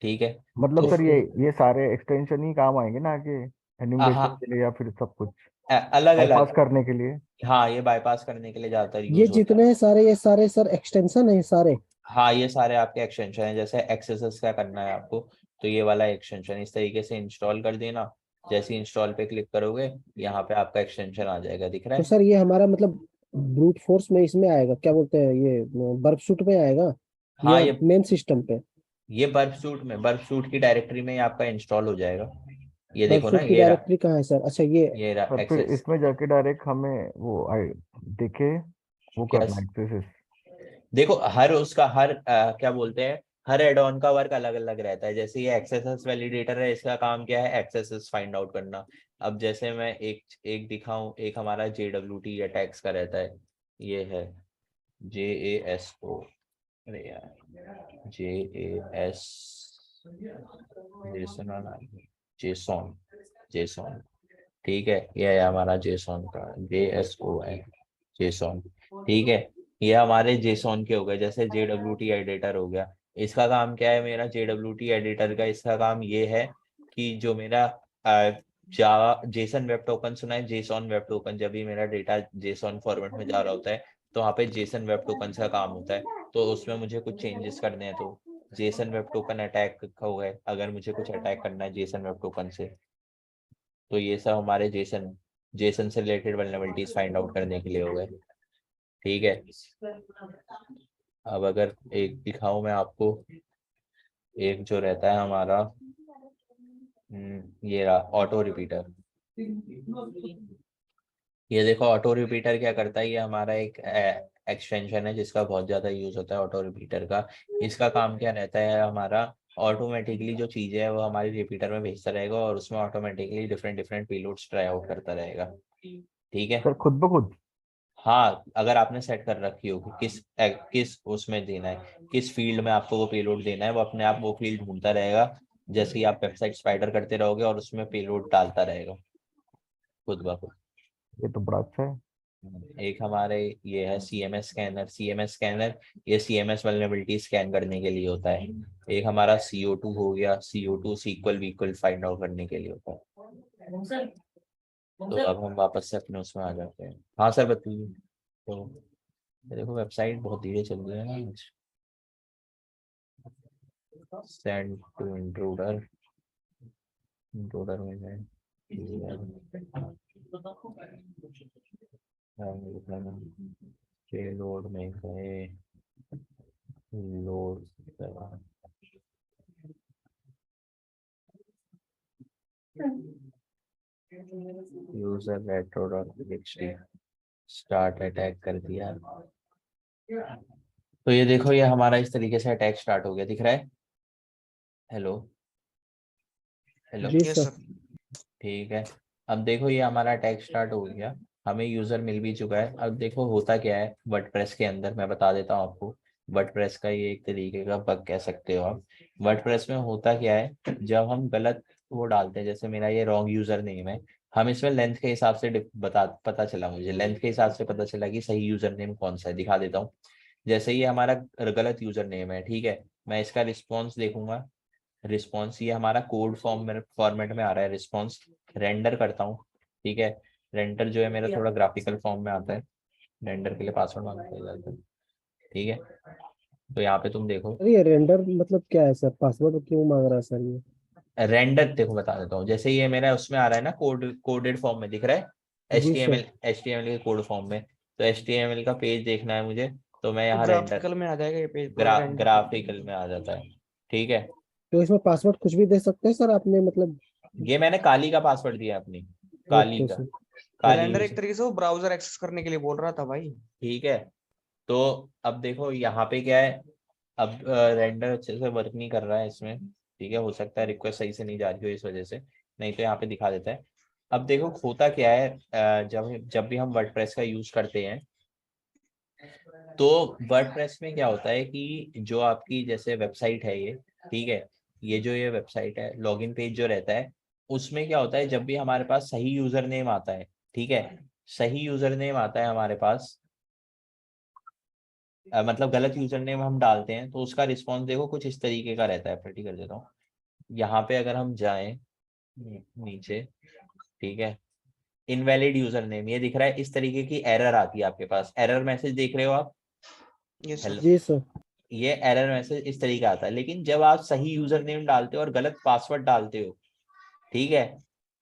Speaker 1: ठीक है।
Speaker 5: मतलब
Speaker 1: तो
Speaker 5: सर ये सारे एक्सटेंशन ही काम आएंगे ना आगे, एन्यूमरेशन
Speaker 1: हाँ
Speaker 5: के लिए या फिर सब कुछ
Speaker 1: अलग
Speaker 5: बाईपास
Speaker 1: अलग,
Speaker 5: करने के लिए?
Speaker 1: हाँ ये बाईपास करने के लिए ज्यादातर
Speaker 2: ये
Speaker 1: यूज होता है।
Speaker 2: जितने हैं सारे, ये सारे सर एक्सटेंशन है सारे?
Speaker 1: हाँ ये सारे आपके एक्सटेंशन है, जैसे एक्सेस क्या करना है आपको, तो ये वाला एक्सटेंशन इस तरीके से इंस्टॉल कर देना। जैसे इंस्टॉल पे क्लिक करोगे यहाँ पे आपका एक्सटेंशन आ जाएगा, दिख रहा
Speaker 2: तो
Speaker 1: है?
Speaker 2: सर ये हमारा मतलब ब्रूट फोर्स में इसमें आएगा, क्या बोलते हैं ये, बर्फशूट में आएगा
Speaker 1: हाँ
Speaker 2: या मेन सिस्टम पे?
Speaker 1: ये बर्फ सूट की डायरेक्टरी में ही आपका इंस्टॉल हो जाएगा। ये देखो ना,
Speaker 2: वर्कस्पेस की
Speaker 1: ये रहा,
Speaker 2: डायरेक्टरी कहाँ है सर? अच्छा ये
Speaker 1: ये रहा
Speaker 5: सर फिर
Speaker 1: एक्सेस।
Speaker 5: इसमें जाके डायरेक्ट हमें वो आई देखे वो
Speaker 1: क्या
Speaker 5: करना एक्सेस।
Speaker 1: देखो, हर उसका हर क्या बोलते हैं, हर एड ऑन का वर्क अलग अलग रहता है। जैसे ये एक्सेस वैलिडेटर है, इसका काम क्या है, एक्सेस फाइंड आउट करना। अब जैसे मैं एक एक दिखाऊं, एक हमारा JWT या टैक्स का रहता है, ये है JASO, अरे यार JAS, जेसॉन, जेसॉन, ठीक है, ये है हमारा जेसॉन का, JSON, जेसॉन, ठीक है। ये हमारे जेसॉन के हो गए। जैसे JWT एडिटर हो गया, इसका काम क्या है, मेरा JWT एडिटर का इसका काम ये है कि जो मेरा जावा जेसन वेब टोकन सुना है, जेसॉन वेब टोकन, जब भी मेरा डेटा जेसॉन फॉर्मेट में जा रहा होता है तो वहाँ पे जेसन वेब टोकन का काम होता है। तो उसमें मुझे कुछ चेंजेस करने हैं तो जेसन वेब टोकन अटैक हो गए, अगर मुझे कुछ अटैक करना है जेसन वेब टोकन से, तो ये सब हमारे जेसन जेसन से रिलेटेड वल्नरेबिलिटीज फाइंड आउट करने के लिए हो गए, ठीक है। अब अगर एक दिखाऊं मैं आपको, एक जो रहता है हमारा ये रहा ऑटो रिपीटर। ये देखो ऑटो रिपीटर क्या करता है, ये हमारा एक एक्सटेंशन है जिसका बहुत ज्यादा यूज होता है ऑटो रिपीटर का। इसका काम क्या रहता है, हमारा ऑटोमेटिकली जो चीजें है वो हमारी रिपीटर में भेजता रहेगा और उसमें automatically different different payloads try out करता रहेगा, ठीक है।
Speaker 5: सर खुद ब खुद?
Speaker 1: हाँ, अगर आपने सेट कर रखी हो कि किस उसमें देना है, किस फील्ड में आपको वो पेलोड देना है, वो अपने आप वो फील्ड ढूंढता रहेगा, जैसे ही आप वेबसाइट स्पाइडर करते रहोगे और उसमें पेलोड डालता रहेगा खुद ब खुद।
Speaker 5: ये तो बड़ा अच्छा है।
Speaker 1: एक हमारे ये है CMS स्कैनर, CMS स्कैनर ये CMS वल्नरेबिलिटी स्कैन करने के लिए होता है। एक हमारा CO2 हो गया, CO2 सीक्वल वीक्वल फाइंड आउट करने के लिए होता है। तो अब हम वापस से अपने उसमें आ जाते हैं। हाँ सर बताइए। तो देखो वेबसाइट बहुत धीरे चल रही है ना, सेंड टू इंट्रूडर, इंट्रूडर में है लोड में गए, load user retro.txt start attack कर दिया। तो ये देखो, ये हमारा इस तरीके से अटैक स्टार्ट हो गया, दिख रहा है। हेलो, हेलो,
Speaker 2: जी
Speaker 3: यस
Speaker 2: सर।
Speaker 3: सर।
Speaker 1: ठीक है। अब देखो ये हमारा अटैक स्टार्ट हो गया, हमें यूजर मिल भी चुका है। अब देखो होता क्या है वर्डप्रेस के अंदर, मैं बता देता हूँ आपको। वर्डप्रेस का ये एक तरीके का बग कह सकते हो आप। वर्डप्रेस में होता क्या है, जब हम गलत वो डालते हैं, जैसे मेरा ये रॉन्ग यूजर नेम है, हम इसमें लेंथ के हिसाब से पता चला, मुझे लेंथ के हिसाब से पता चला कि सही यूजर नेम कौन सा है, दिखा देता हूँ। जैसे ये हमारा गलत यूजर नेम है, ठीक है, मैं इसका रिस्पॉन्स देखूंगा। रिस्पॉन्स ये हमारा कोड फॉर्मेट में आ रहा है, रिस्पॉन्स रेंडर करता हूँ, ठीक है। रेंडर जो है मेरा थोड़ा ग्राफिकल फॉर्म में आता है, रेंडर के लिए पासवर्ड मांगता है ज़्यादातर, ठीक है। तो यहाँ पे तुम देखो,
Speaker 2: अरे ये रेंडर मतलब क्या है सर? पासवर्ड क्यों मांग रहा है सर ये?
Speaker 1: रेंडर देखो बता देता हूँ। जैसे ये मेरा उसमें आ रहा है ना, कोडेड फॉर्म में दिख रहा है,
Speaker 2: जी sir.
Speaker 1: H T M L के कोड फॉर्म में। तो HTML का पेज देखना है मुझे, तो मैं यहाँ रेंडर
Speaker 3: ग्राफिकल में आ जाएगा ये पेज पूरा रेंडर।
Speaker 1: ग्राफिकल में आ जाता है, ठीक है।
Speaker 2: तो इसमें पासवर्ड कुछ भी दे सकते हैं सर आपने मतलब?
Speaker 1: ये मैंने काली का पासवर्ड दिया अपनी, काली
Speaker 2: ओके
Speaker 1: का,
Speaker 2: सर।
Speaker 1: काली
Speaker 3: रेंडर
Speaker 1: यूज,
Speaker 3: एक तरीके से वो ब्राउजर एक्सेस करने के लिए बोल रहा था भाई।
Speaker 1: ठीक है। तो अब देखो यहाँ पे क्या है, अब रेंडर अच्छे से वर्क नहीं कर रहा है इसमें, ठीक है, हो सकता है रिक्वेस्ट सही से नहीं जा रही हो इस वजह से, नहीं तो यहाँ पे दिखा देता है। अब देखो होता क्या है, जब जब भी हम वर्डप्रेस का यूज करते हैं, तो वर्डप्रेस में क्या होता है कि जो आपकी जैसे वेबसाइट है ये, ठीक है, ये जो ये वेबसाइट है, लॉगिन पेज जो रहता है, उसमें क्या होता है, जब भी हमारे पास सही यूजर नेम आता है, ठीक है, सही यूजर नेम आता है हमारे पास, मतलब गलत यूजर नेम हम डालते हैं, तो उसका रिस्पॉन्स देखो कुछ इस तरीके का रहता है, प्रैक्टिस कर देता हूँ। यहाँ पे अगर हम जाएं नीचे, ठीक है, इनवैलिड यूजर नेम ये दिख रहा है, इस तरीके की एरर आती है आपके पास, एरर मैसेज देख रहे हो आप।
Speaker 3: Yes sir.
Speaker 1: हेलो,
Speaker 2: जी सर।
Speaker 1: ये एरर मैसेज इस तरीके आता है, लेकिन जब आप सही यूजर नेम डालते हो और गलत पासवर्ड डालते हो, ठीक है,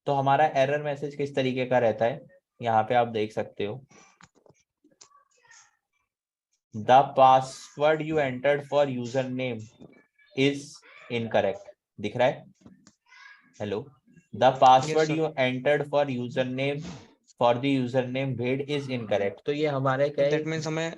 Speaker 1: तो हमारा एरर मैसेज किस तरीके का रहता है, यहाँ पे आप देख सकते हो, the password you entered for user name is incorrect, दिख रहा है। Hello, the password
Speaker 3: sir.
Speaker 1: You entered for user name Wade is incorrect. तो ये हमारे क्या
Speaker 3: दैट
Speaker 1: है?
Speaker 3: मीन्स हमें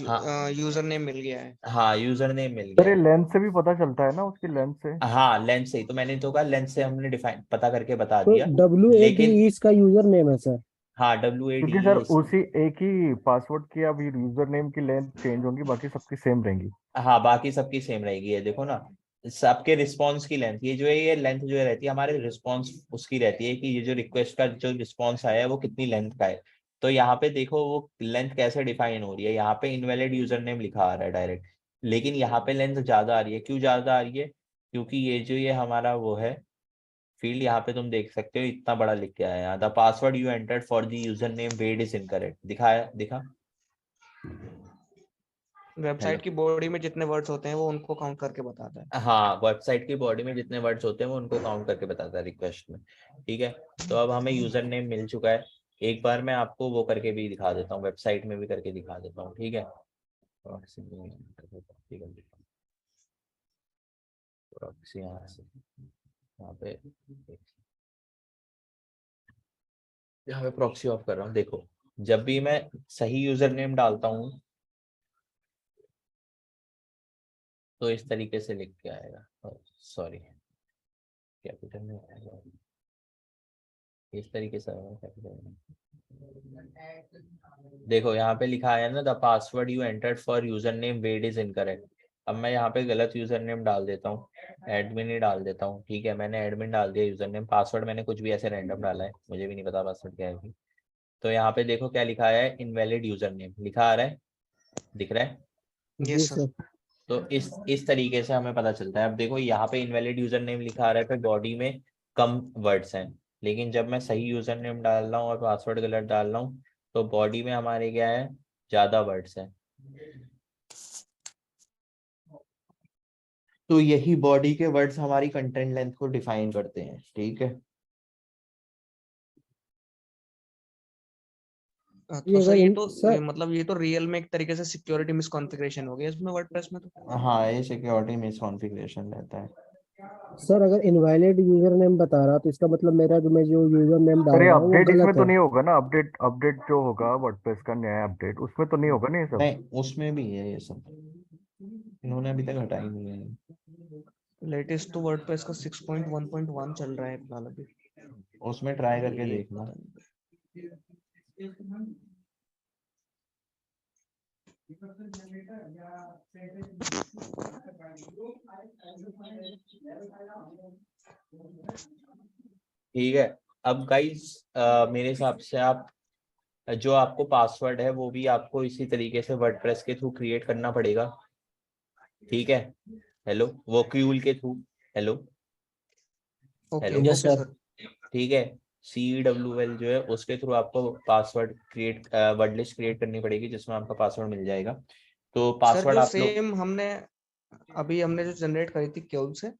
Speaker 1: हाँ
Speaker 3: यूजर नेम मिल गया है।
Speaker 1: हाँ, यूजर नेम मिल
Speaker 5: सर
Speaker 1: गया
Speaker 5: ये
Speaker 1: है।
Speaker 5: लेंथ से भी पता चलता है ना, उसकी लेंथ से।
Speaker 1: हाँ लेंथ से ही, तो मैंने तो कहा लेंथ से हमने डिफाइन पता करके बता
Speaker 2: तो
Speaker 1: दिया।
Speaker 2: WAD
Speaker 1: लेकिन
Speaker 2: इसका यूजर नेम है सर।
Speaker 1: हाँ WAD
Speaker 5: क्योंकि सर उसी एक ही पासवर्ड की अब यूजर नेम की लेंथ चेंज होंगी, बाकी सबकी सेम रहेंगी।
Speaker 1: हाँ बाकी सबकी सेम रहेगी। ये देखो ना, सबके रिस्पॉन्स की लेंथ, ये जो है ये लेंथ जो है रहती है हमारे रिस्पॉन्स उसकी रहती है कि ये जो रिक्वेस्ट का जो रिस्पॉन्स आया है वो कितनी लेंथ का है। तो यहाँ पे देखो वो लेंथ कैसे डिफाइन हो रही है, यहाँ पे इनवैलिड यूजर नेम लिखा आ रहा है डायरेक्ट, लेकिन यहाँ पे लेंथ ज्यादा आ रही है। क्यों ज्यादा आ रही है? क्योंकि ये जो ये हमारा वो है फील्ड, यहाँ पे तुम देख सकते हो इतना बड़ा लिख के आया है, the password you entered for the user name Wade is incorrect. दिखाया दिखा? हेलो।
Speaker 3: वेबसाइट की बॉडी में जितने वर्ड्स होते हैं वो उनको काउंट करके बताता है।
Speaker 1: हाँ वेबसाइट की बॉडी में जितने वर्ड्स होते हैं वो उनको काउंट करके बताता है रिक्वेस्ट में। ठीक है, तो अब हमें यूजर नेम मिल चुका है। एक बार मैं आपको वो करके भी दिखा देता हूँ, वेबसाइट में भी करके दिखा देता हूँ। ठीक है, प्रॉक्सी यहाँ से, यहाँ पे प्रॉक्सी ऑफ कर रहा हूँ। देखो जब भी मैं सही यूजर नेम डालता हूँ तो इस तरीके से लिख के आएगा, सॉरी कैपिटल में आएगा, इस तरीके से आएगा कैपिटल में। देखो यहाँ पे लिखा है ना, the password you entered for user name Wade is incorrect. अब मैं यहाँ पे गलत यूजर नेम डाल देता हूँ, एडमिन ही डाल देता हूँ। ठीक है, मैंने एडमिन डाल दिया यूजर नेम, पासवर्ड मैंने कुछ भी ऐसे रैंडम डाला है, मुझे भी नहीं पता पासवर्ड क्या है। तो यहाँ पे देखो क्या लिखा है, इनवैलिड यूजर नेम लिखा आ रहा है, दिख रहा है?
Speaker 2: जी
Speaker 3: यस
Speaker 2: सर।
Speaker 3: सर।
Speaker 1: तो इस तरीके से हमें पता चलता है। अब देखो यहाँ पे इनवैलिड यूजर नेम लिखा आ रहा है, तो बॉडी में कम वर्ड्स हैं, लेकिन जब मैं सही यूजर नेम डाल रहा हूँ और पासवर्ड गलत डाल रहा हूँ तो बॉडी में हमारे क्या है, ज्यादा वर्ड्स हैं। तो यही बॉडी के वर्ड्स हमारी कंटेंट लेंथ को डिफाइन करते हैं। ठीक है,
Speaker 3: तो सर ये तो
Speaker 2: सर
Speaker 3: मतलब ये तो रियल में एक तरीके से सिक्योरिटी मिसकॉन्फ़िगरेशन हो गया इसमें वर्डप्रेस में तो।
Speaker 1: हाँ ये सिक्योरिटी मिसकॉन्फ़िगरेशन रहता है।
Speaker 2: सर अगर इनवैलिड यूजर नेम बता रहा तो इसका मतलब मेरा जो मैं जो यूजर नेम
Speaker 5: सर
Speaker 2: डाल
Speaker 5: ये
Speaker 2: रहा हूँ वो
Speaker 5: अपडेट इसमें
Speaker 2: गलत
Speaker 5: तो
Speaker 2: है।
Speaker 5: नहीं होगा ना? अपडेट अपडेट जो होगा वर्डप्रेस का नया अपडेट, उसमें तो नहीं होगा ना ये सब?
Speaker 1: नहीं उसमें भी है ये सब, इन्होंने अभी तक हटाई नहीं है।
Speaker 3: लेटेस्ट तो वर्डप्रेस का 6.1.1 चल रहा है फिलहाल अभी।
Speaker 1: उसमें ट्राई करके
Speaker 3: ये
Speaker 1: देखना।
Speaker 3: पता नहीं।
Speaker 1: ठीक है, अब गाइस मेरे हिसाब से आप जो आपको पासवर्ड है वो भी आपको इसी तरीके से वर्डप्रेस के थ्रू क्रिएट करना पड़ेगा। ठीक है, हेलो, वो क्यूल के through, hello
Speaker 3: okay
Speaker 1: hello,
Speaker 4: yes
Speaker 3: okay
Speaker 4: sir.
Speaker 3: Sir.
Speaker 1: ठीक है, CWL जो है उसके थ्रू आपको password create word list create करनी पड़ेगी जिसमें आपका पासवर्ड मिल जाएगा। तो
Speaker 3: सर
Speaker 1: पासवर्ड
Speaker 3: जो
Speaker 1: आप लोग,
Speaker 3: सेम हमने अभी हमने जो जनरेट करी थी क्यूब से,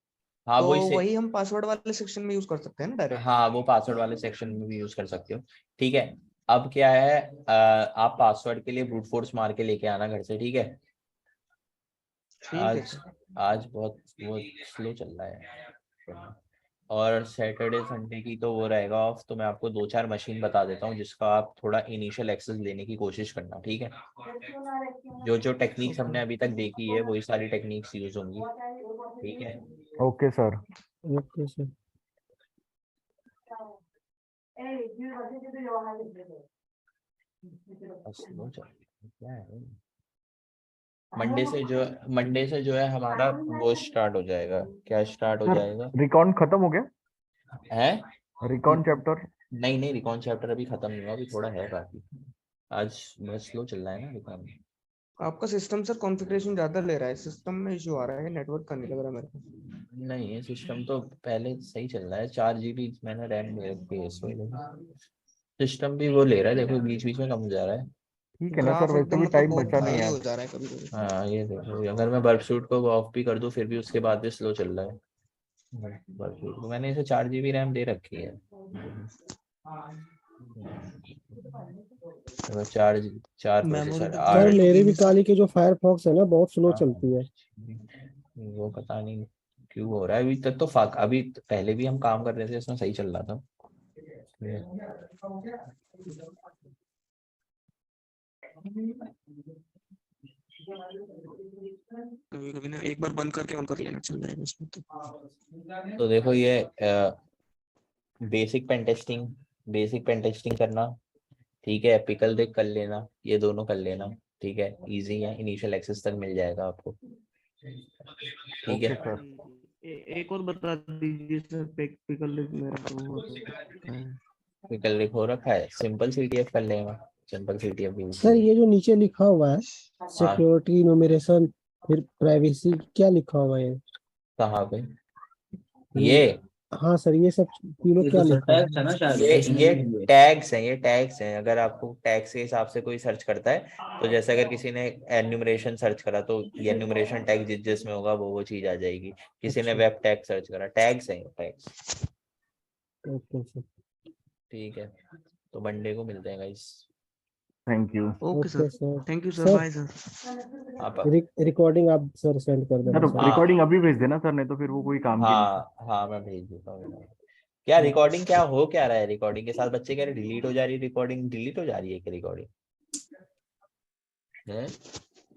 Speaker 1: हाँ
Speaker 3: तो
Speaker 1: वही से,
Speaker 3: वही हम पासवर्ड वाले सेक्शन में यूज कर सकते हैं ना डायरेक्ट?
Speaker 1: हाँ वो पासवर्ड वाले सेक्शन में भी यूज कर सकते हो। ठीक है, अब क्या है, आप पासवर्ड के लिए ब्रूट फोर्स मार के लेके आना घर से। ठीक है,
Speaker 3: ठीक है
Speaker 1: आज
Speaker 3: सर।
Speaker 1: आज बहुत वो स्लो चल रहा है, और सैटरडे संडे की तो वो रहेगा ऑफ। तो मैं आपको 2-4 मशीन बता देता हूँ जिसका आप थोड़ा इनिशियल एक्सेस लेने की कोशिश करना। ठीक है, जो जो टेक्निक्स
Speaker 3: ओके
Speaker 1: हमने अभी तक देखी है वही सारी टेक्निक्स यूज होंगी। ठीक है,
Speaker 5: okay sir.
Speaker 2: Okay sir.
Speaker 1: Slow चल क्या है, मंडे से जो है हमारा वो स्टार्ट हो जाएगा। क्या स्टार्ट हो
Speaker 5: सर
Speaker 1: जाएगा
Speaker 5: रिकॉर्ड खत्म हो गया?
Speaker 1: है?
Speaker 5: Record chapter?
Speaker 1: नहीं नहीं, रिकॉन चैप्टर अभी खत्म नहीं हुआ, अभी थोड़ा है बाकी। आज बहुत स्लो चल रहा है ना रिकॉन।
Speaker 3: आपका सिस्टम सर कॉन्फ़िगरेशन ज्यादा ले रहा है, सिस्टम में इशू आ रहा है, नेटवर्क का नहीं लग रहा मेरे को।
Speaker 1: नहीं ये सिस्टम तो पहले सही चल रहा है, 4 GB मैंने रैम ले रखी है इसमें, सिस्टम भी वो ले रहा है, देखो बीच बीच में कम जा रहा है।
Speaker 5: ठीक है ना सर,
Speaker 3: ग्राफ
Speaker 5: वैसे
Speaker 3: एकदम
Speaker 5: भी
Speaker 3: मतलब
Speaker 5: टाइम
Speaker 3: बहुत
Speaker 5: बचा नहीं
Speaker 3: हाई
Speaker 5: है।
Speaker 3: हो जा रहा है कभी कभी।
Speaker 1: हाँ ये देखो, अगर मैं बर्फ शूट को ऑफ भी कर दूं फिर भी उसके बाद भी स्लो चल रहा है। बर्फ शूट को मैंने इसे 4 GB रैम दे रखी है, तो 4
Speaker 3: मेमोरी
Speaker 1: प्रोसेसर
Speaker 3: तो
Speaker 2: सर
Speaker 1: 8।
Speaker 3: फुल होगी
Speaker 2: मेरी भी
Speaker 3: नहीं सर?
Speaker 2: काली की जो फायरफॉक्स है ना बहुत स्लो
Speaker 1: हाँ
Speaker 2: चलती है।
Speaker 1: वो पता नहीं क्यों हो रहा है? अभी तक तो अभी पहले भी हम काम कर रहे थे, इसमें सही चल रहा था।
Speaker 3: कभी कभी ना एक बार बंद करके ऑन कर लेना, चल जाएगा इसमें
Speaker 1: तो देखो ये बेसिक पेन टेस्टिंग करना, ठीक है, पिकल देख कर लेना, ये दोनों कर लेना, ठीक है, इजी है, इनिशियल एक्सेस तक मिल जाएगा आपको, ठीक
Speaker 5: ओके
Speaker 1: है।
Speaker 5: सर।
Speaker 3: एक और बता दीजिए सर, पिकल मेरा तो हो रखा है।
Speaker 1: पिकल देख हो रखा है, सिंपल CTF कर लेगा, सिंपल CTF भी
Speaker 2: सर ये जो नीचे लिखा हुआ है
Speaker 1: हाँ,
Speaker 2: सिक्योरिटी न्यूमरेशन फिर प्राइवेसी, क्या लिखा हुआ है?
Speaker 1: कहाँ पे ये?
Speaker 2: हाँ सर, ये सब तीनों
Speaker 4: ये
Speaker 2: क्या
Speaker 4: तो सर
Speaker 2: लिखा है?
Speaker 4: टैक्स है ना शायद,
Speaker 1: ये
Speaker 4: इसमें
Speaker 1: ये
Speaker 4: नहीं है।
Speaker 1: टैग्स हैं। अगर आपको टैग्स के हिसाब से कोई सर्च करता है, तो जैसे अगर किसी ने एन्यूमरेशन सर्च करा तो ये एन्यूमरेशन टैग जिसमें होगा वो चीज आ जाएगी। किसी ने
Speaker 2: अच्छा।
Speaker 1: वेब टैग सर्च करा, टैग्स हैं ये टैग्स,
Speaker 2: ओके सर।
Speaker 1: ठीक है। तो मंडे को मिलते हैं guys.
Speaker 5: Thank you.
Speaker 3: Okay
Speaker 2: okay
Speaker 3: sir,
Speaker 2: sir.
Speaker 3: Thank you sir,
Speaker 2: sir
Speaker 3: bye sir.
Speaker 1: आप
Speaker 2: रिकॉर्डिंग आप सर सेंड कर देना
Speaker 5: सर
Speaker 2: सर।
Speaker 5: रिकॉर्डिंग अभी भेज देना सर, नहीं तो फिर वो कोई काम की नहीं।
Speaker 1: हाँ मैं भेज देता हूँ। क्या रिकॉर्डिंग क्या हो क्या रहा है? रिकॉर्डिंग के साथ बच्चे कह रहे डिलीट हो जा रही है, रिकॉर्डिंग डिलीट हो जा रही है क्या रिकॉर्डिंग?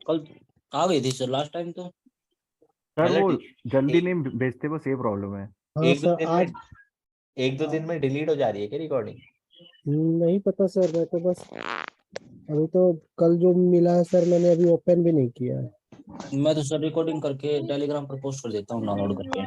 Speaker 4: कल आ गई थी सर लास्ट टाइम तो।
Speaker 5: सर वो
Speaker 1: मतलब
Speaker 5: जल्दी
Speaker 1: एक-
Speaker 5: नहीं भेजते, बस ये प्रॉब्लम है।
Speaker 2: हाँ
Speaker 1: एक दो
Speaker 2: सर
Speaker 1: दिन
Speaker 2: आज
Speaker 1: में एक दो दिन में डिलीट हो जा रही है क्या रिकॉर्डिंग?
Speaker 2: नहीं पता सर, मैं तो बस अभी तो कल जो मिला है सर मैंने अभी ओपन भी नहीं किया है।
Speaker 4: मैं तो सर रिकॉर्डिंग करके टेलीग्राम पर पोस्ट कर देता हूँ डाउनलोड करके।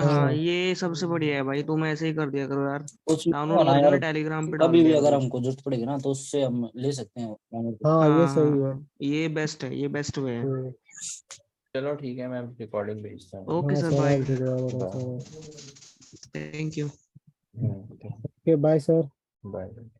Speaker 3: हाँ
Speaker 2: हाँ
Speaker 3: ये सबसे बढ़िया है भाई, तुम ऐसे ही कर दिया करो यार,
Speaker 4: कुछ नहीं
Speaker 3: डाउनलोड
Speaker 4: होना
Speaker 3: करके
Speaker 4: यार,
Speaker 3: ना टेलीग्राम पे डाल
Speaker 4: कभी भी
Speaker 3: दिया
Speaker 4: अगर
Speaker 3: करो।
Speaker 4: हमको जरूरत पड़ेगी ना तो उससे हम ले सकते हैं डाउनलोड करके।
Speaker 2: हाँ ये
Speaker 3: हाँ हाँ
Speaker 2: सही है।
Speaker 3: हाँ, ये बेस्ट है, ये बेस्ट वे है।
Speaker 1: चलो ठीक है, मैं रिकॉर्डिंग भेजता हूँ।
Speaker 3: ओके
Speaker 2: हाँ
Speaker 3: सर,
Speaker 2: सर
Speaker 3: बाय।
Speaker 2: आप भिजवा देना
Speaker 1: bye.
Speaker 2: Sir.
Speaker 3: Thank you.
Speaker 2: Okay bye sir.
Speaker 1: Bye.